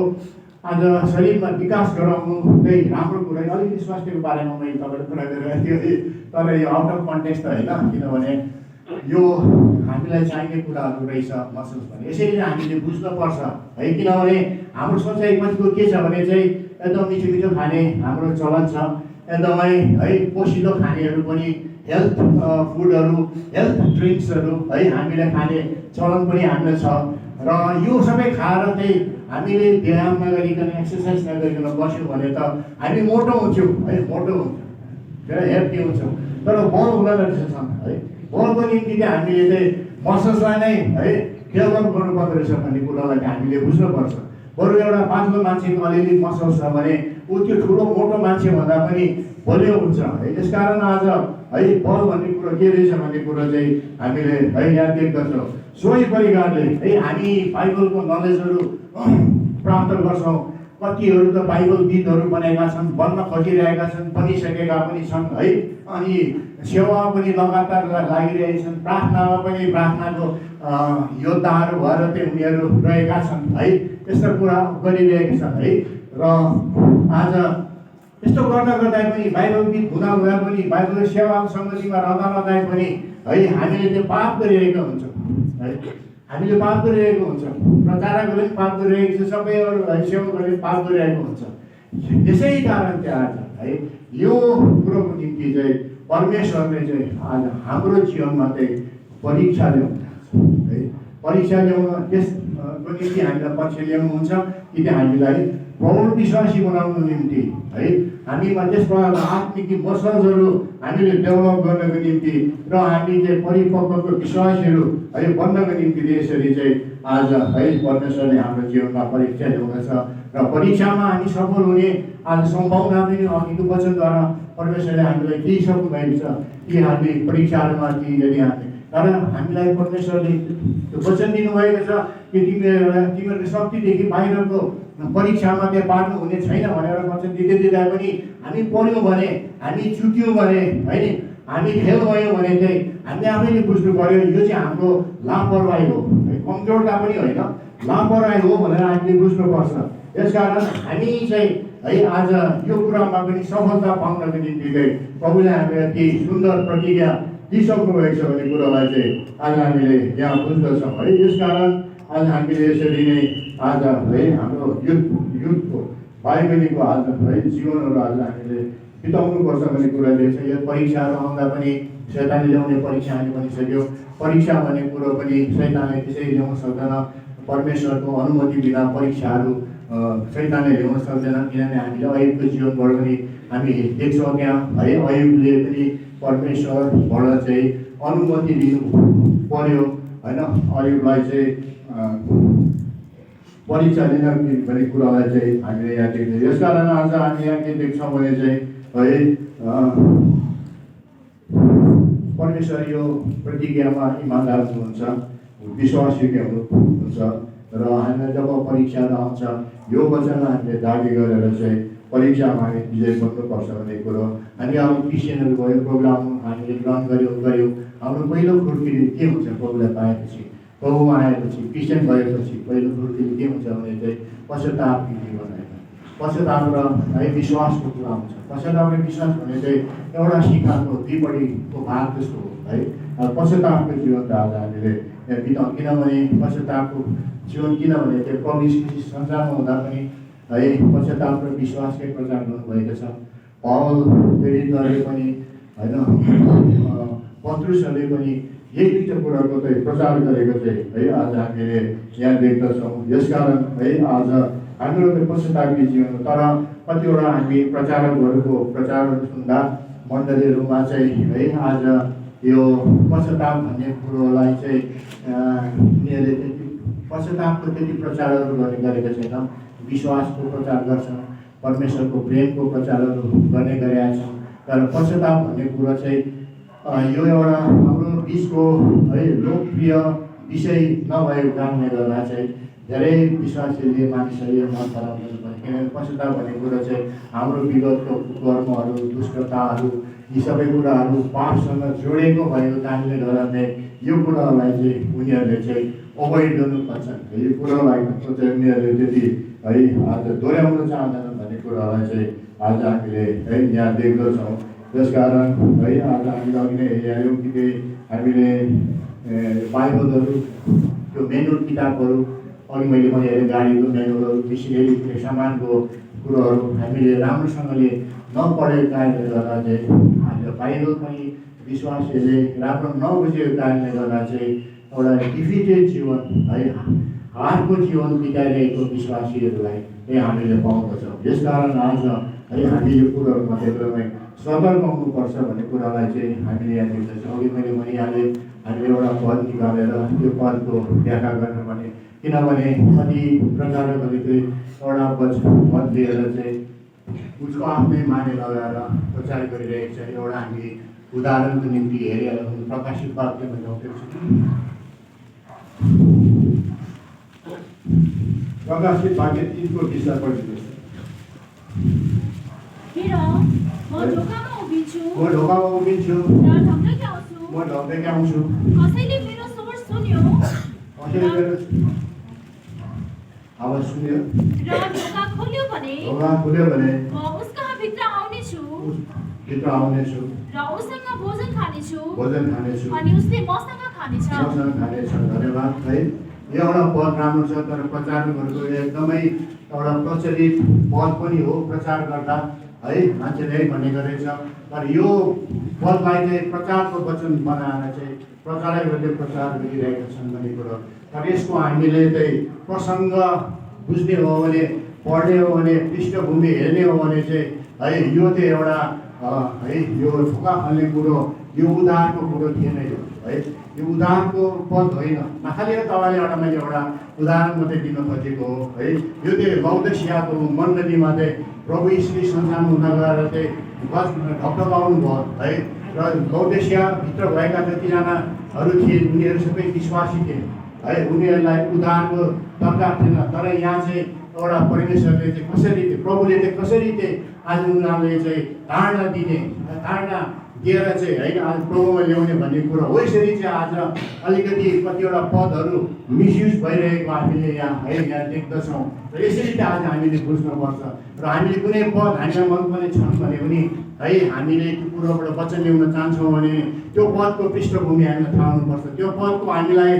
आज शरीरमा विकास गराउनु चाहिँ राम्रो कुरा। अलिकति स्वास्थ्यको बारेमा मैले तपाईँले कुरा गरिरहेको थिएँ तर यो आउट अफ कन्टेक्स्ट त होइन किनभने यो हामीलाई चाहिने कुराहरू रहेछ मसल्स भने। यसरी हामीले बुझ्नुपर्छ है किनभने हाम्रो सोचाइ कतिको के छ भने चाहिँ एकदम मिठो मिठो खाने हाम्रो चलन छ। एकदमै है पोसिलो खानेहरू पनि हेल्थ फुडहरू हेल्थ ड्रिङ्क्सहरू है हामीले खाने चलन पनि हामीलाई छ। र यो सबै खाएर चाहिँ हामीले व्यायाम नगरिकन एक्सर्साइज नगरिकन बस्यौँ भने त हामी मोटो हुन्छौँ है। मोटो हुन्छ धेरै हेल्दी हुन्छौँ तर बल हुँदैन रहेछन् है। बलको निम्ति चाहिँ हामीले चाहिँ मसल्सलाई नै है डेभलप गर्नुपर्दो रहेछ भन्ने कुरालाई चाहिँ हामीले बुझ्नुपर्छ। बरु एउटा पातलो मान्छेको अलिअलि मसल्स छ भने ऊ त्यो ठुलो मोटो मान्छे भन्दा पनि बलियो हुन्छ है। त्यसकारण आज है बल भन्ने कुरो के रहेछ भन्ने कुरो चाहिँ हामीले है यहाँ देख्दछौँ। सोही परिकारले है हामी बाइबलको नलेजहरू प्राप्त गर्छौँ। कतिहरू त बाइबल गीतहरू बनेका छन्, बन्न खोजिरहेका छन्, बनिसकेका पनि छन् है। अनि सेवा पनि लगातार लागिरहेका छन्। प्रार्थनामा पनि प्रार्थनाको योद्धाहरू भएर चाहिँ उनीहरू रहेका छन् है। यस्ता कुरा गरिरहेका छन् है। र आज यस्तो गर्दा पनि बाइबल गीत हुँदा पनि बाइबल सेवा सङ्गतिमा रहँदा पनि है हामीले त्यो पाप गरिरहेका हुन्छौँ है। हामीले पाप गरिरहेको हुन्छ, प्रचारकले पनि पाप गरिरहेको छ, सबै अरू सेवकहरूले पाप गरिरहेको हुन्छ। त्यसै कारण चाहिँ आज है यो कुरोको निम्ति चाहिँ परमेश्वरले चाहिँ आज हाम्रो जीवनमा चाहिँ परीक्षा ल्याउनु है। परीक्षा ल्याउन त्यसको निम्ति हामीलाई पछि ल्याउनुहुन्छ कि त हामीलाई प्रौढ विश्वासी बनाउनु निम्ति है, हामीमा त्यस प्रकारको आत्मिक मसलहरू हामीले डेभलप गर्नको निम्ति र हामीले परिपक्वको विश्वासीहरू है बन्नको निम्ति यसरी चाहिँ आज है परमेश्वरले हाम्रो जीवनमा परीक्षा ल्याउँदछ र परीक्षामा हामी सफल हुने आज सम्भावना पनि अघिको वचनद्वारा परमेश्वरले हामीलाई दिइसक्नु भएको छ कि हामी परीक्षाहरूमा कि यदि हामी तर हामीलाई परमेश्वरले त्यो वचन दिनुभएको छ कि तिमीहरूको शक्तिदेखि बाहिरको परीक्षामा त्यहाँ पार्नु हुने छैन भनेर वचन दिँदै दिँदा पनि हामी पढ्यौँ भने हामी चुक्यौँ भने है नि हामी फेल भयौँ भने चाहिँ हामीले आफैले बुझ्नु पऱ्यो यो चाहिँ हाम्रो लापरवाही हो है, कमजोरता पनि होइन लापरवाही हो भनेर हामीले बुझ्नुपर्छ। यसकारण हामी चाहिँ है आज यो कुरामा पनि सफलता पाउनको निम्ति चाहिँ प्रभुले हामीलाई ती सुन्दर प्रतिज्ञा दिइसक्नु भएको छ भन्ने कुरालाई चाहिँ आज हामीले यहाँ बुझ्दछौँ है। यसकारण आज हामीले यसरी नै आज है हाम्रो युथको भाइ बहिनीको आज है जीवनहरू आज हामीले बिताउनुपर्छ भन्ने कुराले चाहिँ यो परीक्षाहरू आउँदा पनि शैतानले ल्याउने परीक्षा हामी भनिसक्यो। परीक्षा भन्ने कुरो पनि शैतानले त्यसै ल्याउन सक्दैन, परमेश्वरको अनुमति बिना परीक्षाहरू शैतानले ल्याउन सक्दैन। किनभने हामीले अयुबको जीवनबाट पनि हामी देख्छौँ त्यहाँ है अयुबले पनि परमेश्वरबाट चाहिँ अनुमति लिनु पर्यो होइन, अयुबलाई चाहिँ परीक्षा लिन भन्ने कुरालाई चाहिँ हामीले यहाँ देख्छौँ। यसकारण आज हामी यहाँ के देख्छौँ भने चाहिँ है परमेश्वर यो प्रतिज्ञामा इमान्दार हुनुहुन्छ, विश्वासयोग्य हुनुहुन्छ र हामीलाई जब परीक्षाहरू आउँछ यो वचनलाई हामीले दाबी गरेर चाहिँ परीक्षामा हामी विजय बन्नुपर्छ भन्ने कुरो हामी अब क्रिस्चियनहरू भयो प्रोग्राम हामीले ग्रहण गऱ्यौँ। हाम्रो पहिलो खुड्किली के हुन्छ प्रभुलाई पाएपछि, प्रभुमा आएपछि, क्रिस्चियन भएपछि पहिलो खुड्किली के हुन्छ भने चाहिँ पश्चातापको जीवन होइन, पश्चाताप र है विश्वासको कुरा हुन्छ। पश्चाताप र विश्वास भने चाहिँ एउटा सिक्काको दुईपट्टिको भाग जस्तो हो है। पश्चातापको जीवन त आज हामीले यहाँ बिताउँ, किनभने पश्चातापको जीवन किनभने त्यो प्रभु यीशु संसारमा हुँदा पनि है पश्चाताप र विश्वासकै प्रचार गर्नुभएको छ। पौल प्रेरितहरूले पनि होइन पत्रुसहरूले पनि यही दुईवटा कुराको चाहिँ प्रचार गरेको चाहिँ है आज हामीले यहाँ देख्दछौँ। यसकारण है आज हाम्रो त्यो पश्चातापी जीवन, तर कतिवटा हामी प्रचारकहरूको प्रचारहरू सुन्दा मण्डलीहरूमा चाहिँ है आज यो पश्चाताप भन्ने कुरोलाई चाहिँ उनीहरूले त्यति पश्चातापको त्यति प्रचारहरू गर्ने गरेका छैनन्, विश्वासको प्रचार गर्छन्, परमेश्वरको प्रेमको प्रचारहरू गर्ने गरेका छौँ। तर पश्चाताप भन्ने कुरो चाहिँ यो एउटा हाम्रो बिचको है लोकप्रिय विषय नभएको कारणले गर्दा चाहिँ धेरै विश्वासीले मानिसहरूले मन पराउँदैन पनि, किनभने पश्चाताप भन्ने कुरो चाहिँ हाम्रो विगतको कर्महरू दुष्टताहरू यी सबै कुराहरू पापसँग जोडेको भएको कारणले गर्दा चाहिँ यो कुरालाई चाहिँ उनीहरूले चाहिँ अभोइड गर्नु खोज्छन्, यो कुरालाई चाहिँ उनीहरूले त्यति है आज दोहोऱ्याउन चाहँदैनन् भन्ने कुरालाई चाहिँ आज हामीले है यहाँ देख्दछौँ। त्यसकारण है आज हामीले अघि नै हेऱ्यौँ कि हामीले बाइबलहरू त्यो मेनुअल किताबहरू अघि मैले पनि हेरेँ, गाडीको मेनुअलहरू मिसिनरी सामानको कुरोहरू हामीले राम्रोसँगले नपढेको कारणले गर्दा चाहिँ हामीले बाइबल पनि विश्वासीहरूले राम्रो नबुझेको कारणले गर्दा चाहिँ एउटा डिफिटेड जीवन है हारको जीवन बिताइरहेको विश्वासीहरूलाई चाहिँ हामीले पाउँदछौँ। यसकारण आज है हामी यो कुरोहरूमा एकदमै सतर्क हुनुपर्छ भन्ने कुरालाई चाहिँ हामीले यहाँ देख्दछौँ। अघि मैले भनिहालेँ हामीले एउटा पद निकालेर त्यो पदको व्याख्या गर्नुपर्ने, किनभने कति प्रकारहरूले चाहिँ एउटा पद लिएर चाहिँ उसको आफ्नै माने लगाएर प्रचार गरिरहेको छ। एउटा हामी उदाहरणको निम्ति हेरिहाल्यौँ, प्रकाशित वाक्यमा जाउँदैछु, प्रकाशित वाक्य 3को 20 पढिदिनुहोस्। म ढोकामा उभिन्छु म ढल्दै आउँछु। कसैले मेरो स्वर सुन्यो, आवाज सुन्यो र ढोका खोल्यो भने म उसका भित्र आउनेछु र उसँग भोजन खानेछु अनि उसले मसँग खानेछ। धन्यवाद है। यो एउटा पद राम्रो छ, तर प्रचारकहरूको एकदमै एउटा प्रचलित पद पनि हो प्रचार गर्दा है, मान्छेले भन्ने गरेछ। तर यो पदलाई चाहिँ प्रचारको वचन बनाएर चाहिँ प्रचारकहरूले प्रचार गरिरहेका छन् भन्ने कुरो। तर यसको हामीले चाहिँ प्रसङ्ग बुझ्ने हो भने, पढ्ने हो भने, पृष्ठभूमि हेर्ने हो भने चाहिँ है यो चाहिँ एउटा है यो ढोका फाल्ने कुरो, यो उदारको कुरो थिएन यो है। यो उदाहरणको पद होइन, नखालि तपाईँले एउटा मैले एउटा उदाहरण मात्रै दिन खोजेको हो है। यो चाहिँ लौदसियाको मण्डलीमा चाहिँ प्रभु यीशुले संसारमा हुन गएर चाहिँ ढकढकाउनु भयो है। र लौदसियाभित्र भएका जतिजनाहरू थिए उनीहरू सबै विश्वासी थिए है। उनीहरूलाई उदाहरणको दरकार थिएन। तर यहाँ चाहिँ एउटा परमेश्वरले चाहिँ कसरी चाहिँ प्रभुले चाहिँ कसरी चाहिँ आज उनीहरूले चाहिँ धारणा दिने, धारणा दिएर चाहिँ होइन आज प्रभुमा ल्याउने भन्ने कुरो हो। यसरी चाहिँ आज अलिकति कतिवटा पदहरू मिसयुज भइरहेको हामीले यहाँ देख्दछौँ। र यसरी चाहिँ आज हामीले बुझ्नुपर्छ। र हामीले कुनै पद हामीलाई मनपर्ने छन् भने पनि है हामीले त्यो कुरोबाट वचन ल्याउन चाहन्छौँ भने त्यो पदको पृष्ठभूमि हामीलाई थाहा हुनुपर्छ, त्यो पदको हामीलाई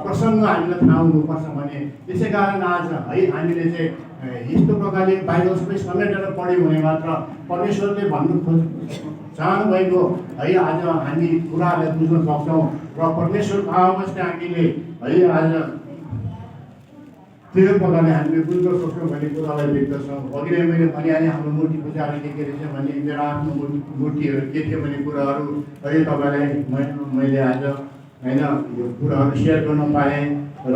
प्रसङ्ग हामीलाई थाहा हुनुपर्छ भने। त्यसै कारण आज है हामीले चाहिँ यस्तो प्रकारले बाइबल सबै समेटेर पढ्यौँ भने मात्र परमेश्वरले भन्नु चाहनुभएको है आज हामी कुराहरूलाई बुझ्न सक्छौँ। र परमेश्वरको आवाज चाहिँ हामीले है आज त्यो प्रकारले हामीले बुझ्न सक्छौँ भन्ने कुरालाई देख्दछौँ। अघि नै मैले भनिहालेँ हाम्रो मूर्ति पूजाहरू के रहेछ भने मेरो आफ्नो मूर्तिहरू के थियो भन्ने कुराहरू है तपाईँलाई मैले आज होइन यो कुराहरू सेयर गर्न पाएँ। र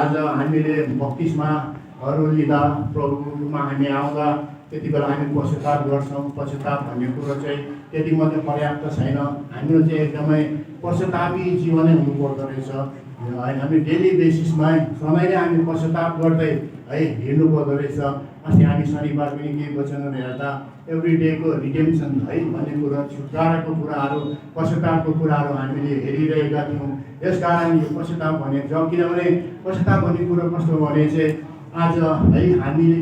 आज हामीले बत्तिसमाहरू लिँदा प्रभुमा हामी आउँदा त्यति बेला हामी पश्चाताप गर्छौँ। पश्चाताप भन्ने कुरो चाहिँ त्यति मात्रै पर्याप्त छैन, हाम्रो चाहिँ एकदमै पश्चातापी जीवनै हुनुपर्दो रहेछ। हामी डेली बेसिसमा समयले हामी पश्चाताप गर्दै है हिँड्नुपर्दो रहेछ। अस्ति हामी शनिबार पनि केही वचनहरू हेर्दा एभ्री डेको रिडेम्सन है भन्ने कुरो, छुटकाराको कुराहरू, पश्चातापको कुराहरू हामीले हेरिरहेका थियौँ। यसकारण यो पश्चाताप भने किनभने पश्चाताप भन्ने कुरो कस्तो भने चाहिँ आज है हामीले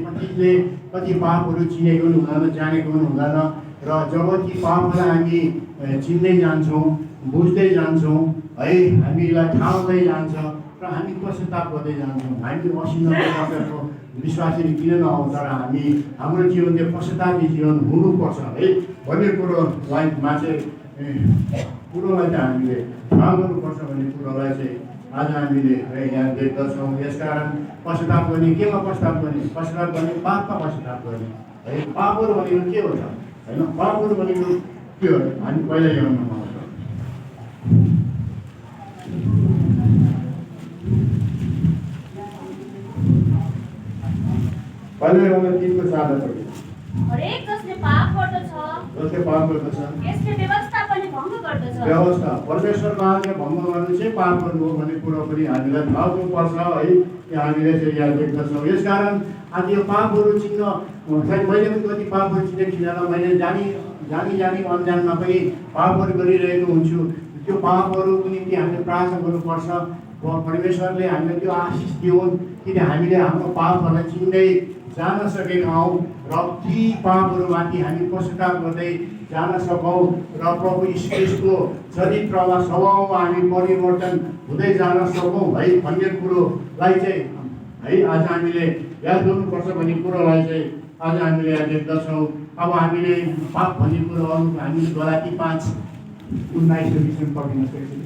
कति पापहरू चिनेको पनि हुँदैन, जानेको पनि हुँदैन। र जब ती पापहरूलाई हामी चिन्दै जान्छौँ, बुझ्दै जान्छौँ है, हामीलाई थाहा हुँदै जान्छ र हामी पश्चाताप गर्दै जान्छौँ। हामी 80-90 वर्षको विश्वासी किन नहौँ, तर हाम्रो जीवन चाहिँ पश्चातापी जीवन हुनुपर्छ है भन्ने कुरोलाई हामीले थाहा गर्नुपर्छ भन्ने कुरोलाई चाहिँ आज हामीले है यहाँ देख्दछौँ। यसकारण पश्चाताप गर्ने, केमा पश्चाताप गर्ने? पश्चाताप गर्ने पापमा पश्चाताप गर्ने है। पापहरू भनेको के हो त होइन? पापहरू भनेको के हो हामी पहिला ल्याउनु आउँछ। पहिला ल्याउन 3को 4 पढ्यो। हरेक जसले पाप गर्दछ यसले व्यवस्था पनि भङ्ग गर्दछ। व्यवस्था परमेश्वरको आज्ञा भङ्ग गर्नु चाहिँ पाप गर्नु हो भन्ने कुरो पनि हामीलाई थाहा हुनुपर्छ है। हामीले चाहिँ यहाँ देख्दछौँ। यसकारण आज यो पापहरू चिन्न, सायद मैले पनि कति पापहरू चिनेको थिइनँ। मैले जानी अनजानमा पनि पापहरू गरिरहेको हुन्छु। त्यो पापहरूको निम्ति हामीले प्रार्थना गर्नुपर्छ। परमेश्वरले हामीलाई त्यो आशिष दिउन् किन हामीले हाम्रो पापहरूलाई चिन्दै जान सकेका हौँ र ती पापहरूमाथि हामी पश्चाताप गर्दै जान सकौँ र प्रभु ईश्वरको चरित्रमा स्वभावमा हामी परिवर्तन हुँदै जान सकौँ है भन्ने कुरोलाई चाहिँ है आज हामीले याद गर्नुपर्छ भन्ने कुरोलाई चाहिँ आज हामीले यहाँ देख्दछौँ। अब हामीले पाप भन्ने कुरो हामीले गलाती 5:19 पढ्न सक्छौँ।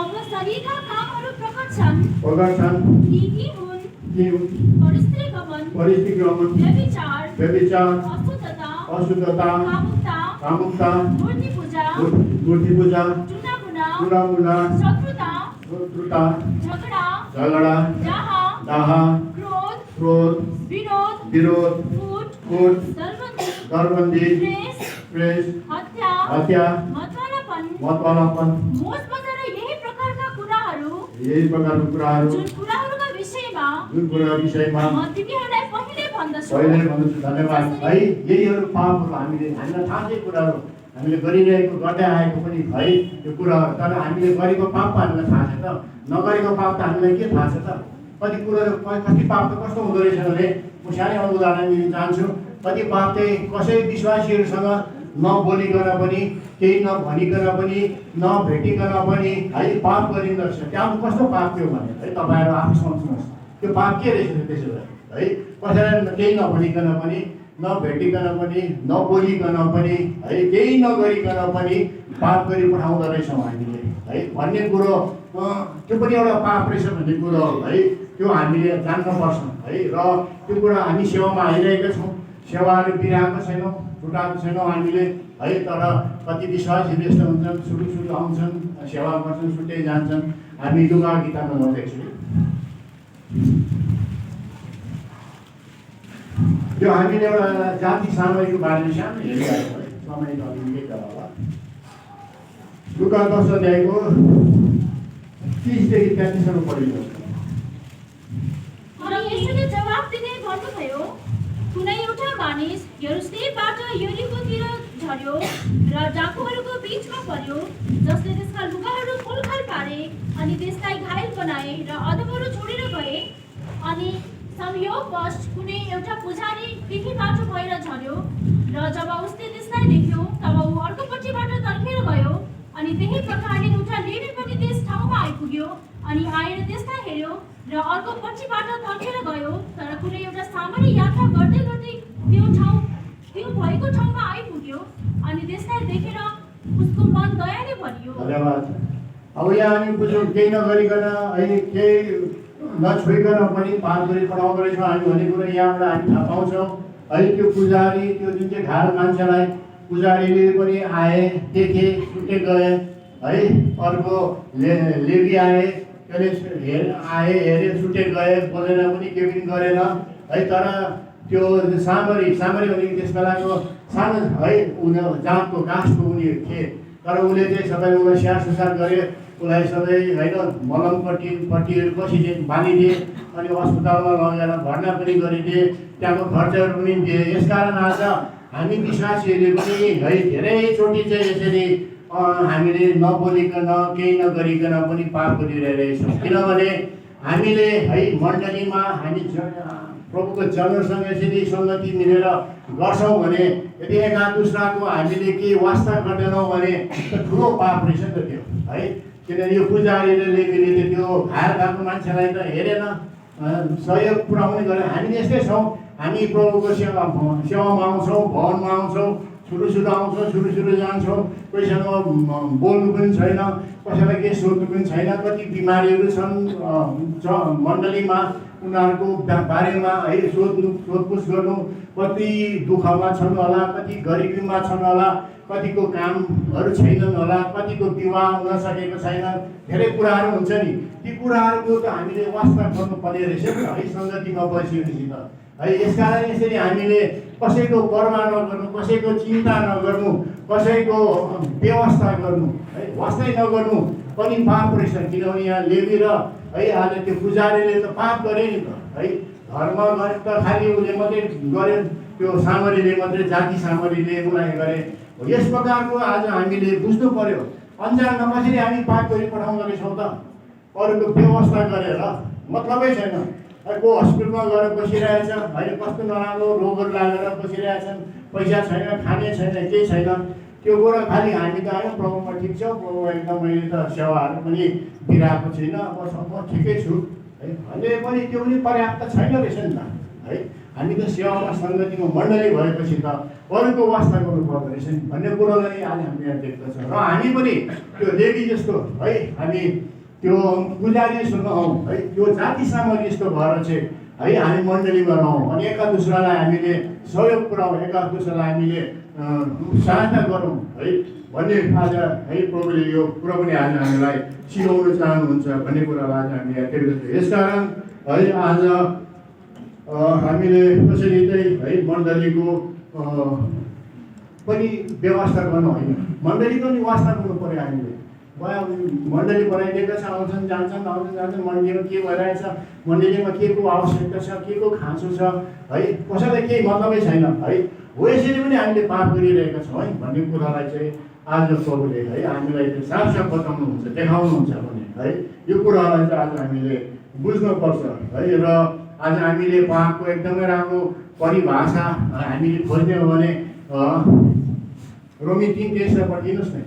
अब शरीरका कामहरू प्रकट छन्, यी हुन् परिस्थितिगमन, व्यभिचार, अशुद्धता, कामुकता, मूर्ति पूजा, चुनामुना, शत्रुता, झगडा, दाह, क्रोध, विरोध, फुट, दरबन्दी, प्रेस, हत्या, मतवालापन, यही प्रकारको कुराहरू जुन कुराहरूका विषयमा म तिमीहरूलाई पहिले भन्दछु। धन्यवाद है। यहीहरू पापहरू हामीलाई थाहा छ, कुराहरू हामीले गरिरहेको गर्दै आएको पनि है यो कुराहरू। तर हामीले गरेको पाप हामीलाई थाहा छ त, नगरेको पाप त हामीलाई के थाहा छ त? कति कुराहरू कति पाप त कस्तो हुँदो रहेछ भने म सानै उदाहरण दिन चाहन्छु। कति पाप चाहिँ कसै विश्वासीहरूसँग नबोलिकन पनि, केही नभनिकन पनि, नभेटिकन पनि है पाप गरिँदो रहेछ। त्यहाँ कस्तो पाप थियो भने है तपाईँहरू आफै सोच्नुहोस्, त्यो पाप के रहेछ त्यसो भए है? कसैलाई केही नभनिकन पनि नभेटिकन पनि नबोलिकन पनि है केही नगरिकन पनि पाप गरी पठाउँदो रहेछौँ हामीले है भन्ने कुरो त्यो पनि एउटा पाप रहेछ भन्ने कुरो है त्यो हामीले जान्नुपर्छ है र त्यो कुरा हामी सेवामा आइरहेका छौँ सेवाहरू बिराएको छैनौँ छुटाएको छैनौँ हामीले है तर कति विश्वासी व्यस्त हुन्छन् सुरु आउँछन् सेवा गर्छन् छुट्टै जान्छन् हामी लुगा गीतामा गर्दैछौँ त्यो हामीले एउटा जाति सामयको बारेमा सानो हेरिरहेको है समय त अलिकति होला लुका 10 अध्यायको 30 देखि 33 पढिनुहोस् अनि यसुले जवाफ दिँदै भन्नुभयो कुनै एउटा मानिस यरुशलेमबाट यरीकोतिर झर्यो र डाकुहरूको बीचमा पर्यो जसले त्यसका लुगाहरू खोलखाल पारे अनि त्यसलाई घायल बनाए र अधमहरू छोडेर गए अनि संयोगवश कुनै एउटा पुजारी त्यही बाटो भएर झर्यो र जब उसले त्यसलाई देख्यो तब ऊ अर्कोपट्टिबाट तर्केर गयो अनि त्यही प्रकारले एउटा लेवी पनि त्यस ठाउँमा आइपुग्यो अनि आएर त्यसलाई हेर्यो र अर्कोपट्टिबाट तर्केर गयो तर कुनै एउटा सामान्य यात्रा गर्दै गर्दै त्यो भएको ठाउँमा आइपुग्यो अनि त्यसलाई देखेर उसको मन दयाले भरियो। धन्यवाद। अब यहाँ हामी बुझौँ केही नगरिकन अहिले केही नछोइकन पनि पाप गरी पठाउँदो रहेछौँ हामी भन्ने कुरो यहाँबाट हामी थाहा पाउँछौँ है त्यो पुजारी त्यो जुन चाहिँ घाल मान्छेलाई पुजारीले पनि आए देखे छुट्टै गए है अर्को लेवी आए त्यसले आए हेरे छुट्टै गए बोलेन पनि केही पनि गरेन है तर त्यो सामरी भने त्यस बेलाको सानो है उनीहरू जातको कास्टको उनीहरू थिए तर उसले चाहिँ सबैले उसलाई स्याहार सुसार गरे उसलाई सबै होइन मलमपट्टिहरू कसिदिए बाँधिदिए अनि अस्पतालमा लगेर भर्ना पनि गरिदिए त्यहाँको खर्चहरू पनि दिए यसकारण आज हामी विश्वासीहरूले पनि है धेरैचोटि चाहिँ यसरी हामीले नबोलिकन केही नगरिकन पनि पाप गरिरहेछौँ किनभने हामीले है मण्डलीमा हामी प्रभुको जनहरूसँग यसरी सङ्गति मिलेर गर्छौँ भने यदि एका दुसराको हामीले केही वास्ता गर्दैनौँ भने ठुलो पाप रहेछ नि त त्यो है किनभने यो पुजारीले लेबीले त्यो घायल भएको मान्छेलाई त हेरेन सहयोग पुऱ्याउने गरेर हामी यस्तै छौँ हामी प्रभुको सेवामा आउँछौँ भवनमा आउँछौँ सुरु आउँछौँ सुरु जान्छौँ कोहीसँग बोल्नु पनि छैन कसैलाई केही सोध्नु पनि छैन कति बिमारीहरू छन् मण्डलीमा उनीहरूको बारेमा है सोधपुछ गर्नु कति दुःखमा छन् होला कति गरिबीमा छन् होला कतिको कामहरू छैनन् होला कतिको विवाह हुन सकेको छैन धेरै कुराहरू हुन्छ नि ती कुराहरूको त हामीले वास्ता गर्नुपर्ने रहेछ नि है सङ्गतिमा बसिएपछि त है यसकारण यसरी हामीले कसैको परवाह नगर्नु कसैको चिन्ता नगर्नु कसैको व्यवस्था गर्नु है वास्तै नगर्नु पनि पाप रहेछ किनभने यहाँ लेबी र है आज त्यो पुजारीले त पाप गरे नि त है धर्म गरे त खालि उसले मात्रै गरे त्यो सामरीले मात्रै जाति सामरीले उसलाई गरे यस प्रकारको आज हामीले बुझ्नु पर्यो अन्जानमा कसरी हामी पाप गरी पठाउँदो रहेछौँ त अरूको व्यवस्था गरेर मतलबै छैन को हस्पिटलमा गएर बसिरहेछ होइन कस्तो नराम्रो रोगहरू लागेर बसिरहेछन् पैसा छैन खाने छैन केही छैन त्यो कुरा खालि हामी त आयो प्रभुमा ठिक छ प्रभु एकदम मैले त सेवाहरू पनि बिराएको छुइनँ म ठिकै छु है भने पनि त्यो पनि पर्याप्त छैन रहेछ नि त है हामी त सेवामा सङ्गतिमा मण्डली भएपछि त अरूको वास्ता गर्नु पर्दो रहेछ नि भन्ने कुरोलाई आज हामी यहाँ देख्दछौँ र हामी पनि त्यो लेबी जस्तो है हामी त्यो पुजारी जस्तो नहौँ है त्यो जाति सामग्री जस्तो भएर चाहिँ है हामी मण्डलीमा रहौँ अनि एका दुसरालाई हामीले सहयोग पुऱ्याउँ एका दुसरालाई हामीले सहायता गरौँ है भन्ने आज है प्रभुले यो कुरो पनि आज हामीलाई सिकाउन चाहनुहुन्छ भन्ने कुरालाई आज हामी यहाँ देख्दछौँ यसकारण है आज हामीले कसरी चाहिँ है मण्डलीको पनि व्यवस्था गर्नु होइन मण्डलीको पनि वास्ता गर्नु पऱ्यो हामीले मण्डली बनाइदिएका छ आउँछन् जान्छन् मण्डलीमा के भइरहेछ मण्डलीमा के को आवश्यकता छ के को खाँचो छ है कसैलाई केही मतलबै छैन है हो यसरी पनि हामीले पाप गरिरहेका छौँ है भन्ने कुरालाई चाहिँ आज प्रभुले है हामीलाई त्यो साफ बताउनुहुन्छ देखाउनुहुन्छ भने है यो कुरालाई चाहिँ आज हामीले बुझ्नुपर्छ है र आज हामीले पापको एकदमै राम्रो परिभाषा हामीले खोज्ने हो भने रोमी 3:23 पढिदिनुहोस् न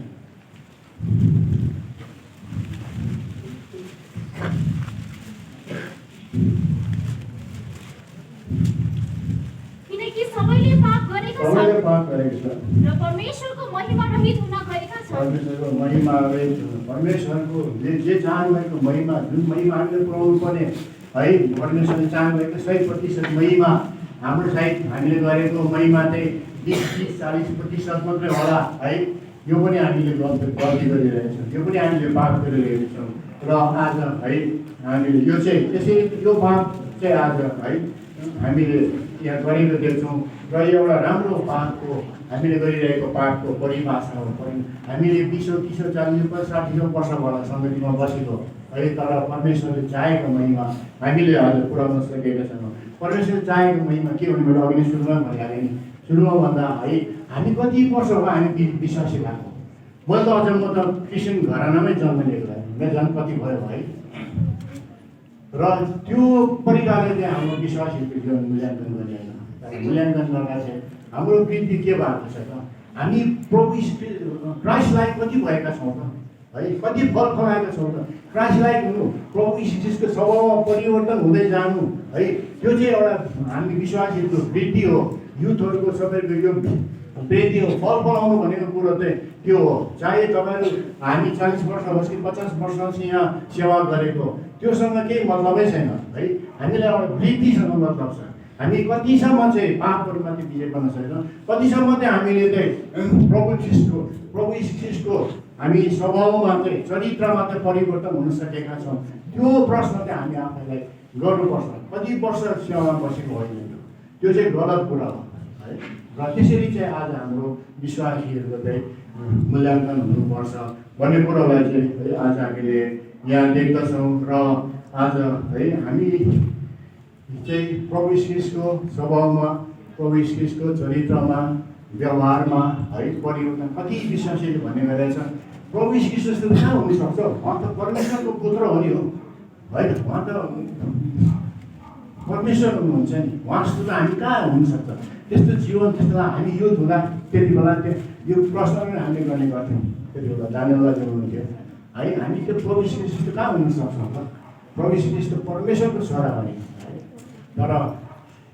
किनकि सबैले पाप गरेको छ। र परमेश्वरको महिमा रहित हुन गएका छन्। परमेश्वरको महिमा रहित परमेश्वरको जे चाहनुभएको महिमा, जुन महिमा हामीले पुऱ्याउनु पर्ने है, परमेश्वरले चाहनुभएको 100% महिमा हाम्रो सायद हामीले गरेको महिमा चाहिँ 20-30-40% मात्रै होला है। यो पनि हामीले गल्ती गरिरहेको छौँ, यो पनि हामीले पाप गरिरहेको छौँ। र आज है हामीले यो चाहिँ त्यसरी यो पाप चाहिँ आज है हामीले यहाँ गरेको देख्छौँ। र एउटा राम्रो पापको हामीले गरिरहेको पापको परिभाषा हो। हामीले 20-30-40-60 वर्ष भएर सङ्गतिमा बसेको है, तर परमेश्वरले चाहेको महिमा हामीले आज पुऱ्याउन सकेका छैनौँ। परमेश्वरले चाहेको महिमा के भने मैले अघि नै सुरुमा भनिहालेँ नि, सुरुमा भन्दा है हामी कति वर्ष भयो हामी विश्वासी भएको। मैले त अझ म त क्रिस्चियन घरानामै जन्म लिएको भएँ, मेरो जन्म कति भयो है। र त्यो परिकारले चाहिँ हाम्रो विश्वासीको जीवन मूल्याङ्कन गरिएन। मूल्याङ्कन गर्दा चाहिँ हाम्रो वृद्धि के भएको छ त, हामी प्रभु क्राइस्टलाई कति भएका छौँ त है, कति फल फलाएका छौँ त। क्राइस्टलाई हुनु, प्रभु यीशुको स्वभावमा परिवर्तन हुँदै जानु है, त्यो चाहिँ एउटा हामी विश्वासीको वृद्धि हो। युथहरूको सबैको यो वृद्धि हो। फल फलाउनु भनेको कुरो चाहिँ त्यो हो। चाहे तपाईँहरू हामी 40 वर्ष होस् कि 50 वर्षपछि यहाँ सेवा गरेको, त्योसँग केही मतलबै छैन है। हामीलाई एउटा वृद्धिसँग मतलब छ। हामी कतिसम्म चाहिँ पापहरूमाथि विजय गर्न सक्छौँ, कतिसम्म चाहिँ हामीले चाहिँ प्रभु ख्रीष्टको हामी स्वभावमा चाहिँ चरित्रमा चाहिँ परिवर्तन हुन सकेका छौँ। त्यो प्रश्न चाहिँ हामी आफैलाई गर्नुपर्छ। कति वर्ष सेवामा बसेको होइन, त्यो चाहिँ गलत कुरा हो है। र त्यसरी चाहिँ आज हाम्रो विश्वासीहरूको चाहिँ मूल्याङ्कन हुनुपर्छ भन्ने कुरोलाई चाहिँ है आज हामीले यहाँ देख्दछौँ। र आज है हामी चाहिँ प्रभु ख्रीष्टको स्वभावमा, प्रभु ख्रीष्टको चरित्रमा, व्यवहारमा है परिवर्तन कति विश्वासीले भन्ने गरेका छन्। प्रभु ख्रीष्ट जस्तो कहाँ हुनसक्छ, उहाँ त परमेश्वरको पुत्र हो नि हो होइन, उहाँ त परमेश्वर हुनुहुन्छ नि, उहाँ जस्तो त हामी कहाँ हुनसक्छ। त्यस्तो जीवन त्यस्तो हामी युथ हुँदा त्यति बेला यो प्रश्न पनि हामीले गर्ने गर्थ्यौँ। त्यति बेला जानेवाला जो हुनुहुन्थ्यो है, हामी त्यो प्रभु ख्रीष्ट कहाँ हुनसक्छौँ त, प्रभु ख्रीष्ट परमेश्वरको छोरा हो नि है। तर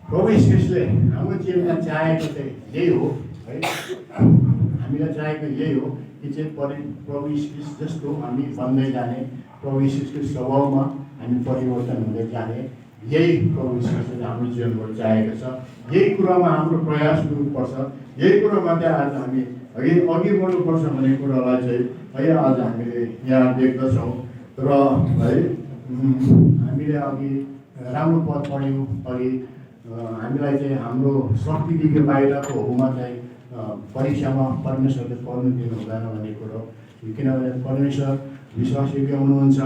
प्रभु ख्रीष्टले हाम्रो जीवनमा चाहेको चाहिँ यही हो है, हामीलाई चाहेको यही हो कि चाहिँ प्रभु ख्रीष्ट जस्तो हामी बन्दै जाने, प्रभु ख्रीष्टको स्वभावमा हामी परिवर्तन हुँदै जाने, यही प्रभु ख्रीष्टले हाम्रो जीवनबाट चाहेको छ। यही कुरामा हाम्रो प्रयास गर्नुपर्छ। यही कुरामा चाहिँ आज हामी अघि बढ्नुपर्छ भन्ने कुरालाई चाहिँ है आज हामीले यहाँ देख्दछौँ। र है हामीले अघि राम्रो पद पढ्यौँ। अघि हामीलाई चाहिँ हाम्रो शक्तिदेखि बाहिरकोमा चाहिँ परीक्षामा परमेश्वरले पढ्नु दिनु हुँदैन भन्ने कुरो, किनभने परमेश्वर विश्वासयोग्य हुनुहुन्छ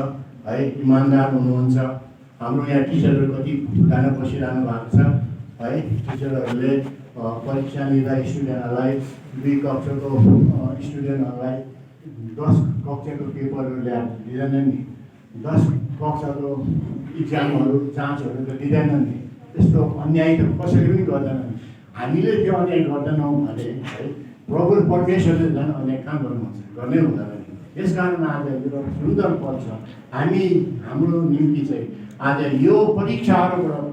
है, इमान्दार हुनुहुन्छ। हाम्रो यहाँ टिचरहरू कतिजना बसिरहनु भएको छ है। टिचरहरूले परीक्षा लिँदा स्टुडेन्टहरूलाई 2 कक्षाको स्टुडेन्टहरूलाई 10 कक्षाको पेपरहरू ल्याएर दिँदैनन् नि, 10 कक्षाको इक्जामहरू जाँचहरू त दिँदैनन् नि। त्यस्तो अन्याय त कसैले पनि गर्दैनन्। हामीले त्यो अन्याय गर्दैनौँ भने है प्रभु परमेश्वरले झन् अन्याय कहाँ गर्नुहुन्छ, गर्नै हुँदैन नि। यसकारण आज यो सुन्दर पद छ। हामी हाम्रो निम्ति चाहिँ आज यो परीक्षाहरूबाट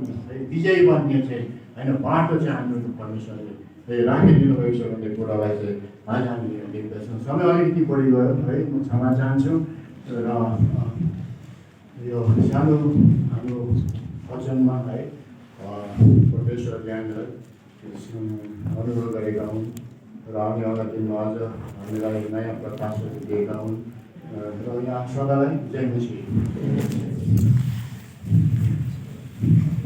विजयी बन्ने चाहिँ होइन बाटो चाहिँ हाम्रो परमेश्वरले राखिदिनु भएको छ भन्ने कुरालाई चाहिँ आज हामीले देख्दछौँ। समय अलिकति बढी गयो है, म क्षमा चाहन्छु। र यो सानो हाम्रो वचनमा है परमेश्वरले हामीलाई अनुरोध गरेका हुन् र आउने आउँदा दिनमा अझ हामीलाई नयाँ प्रकाशहरू दिएका हुन्। र यहाँ सदालाई जय मसीह।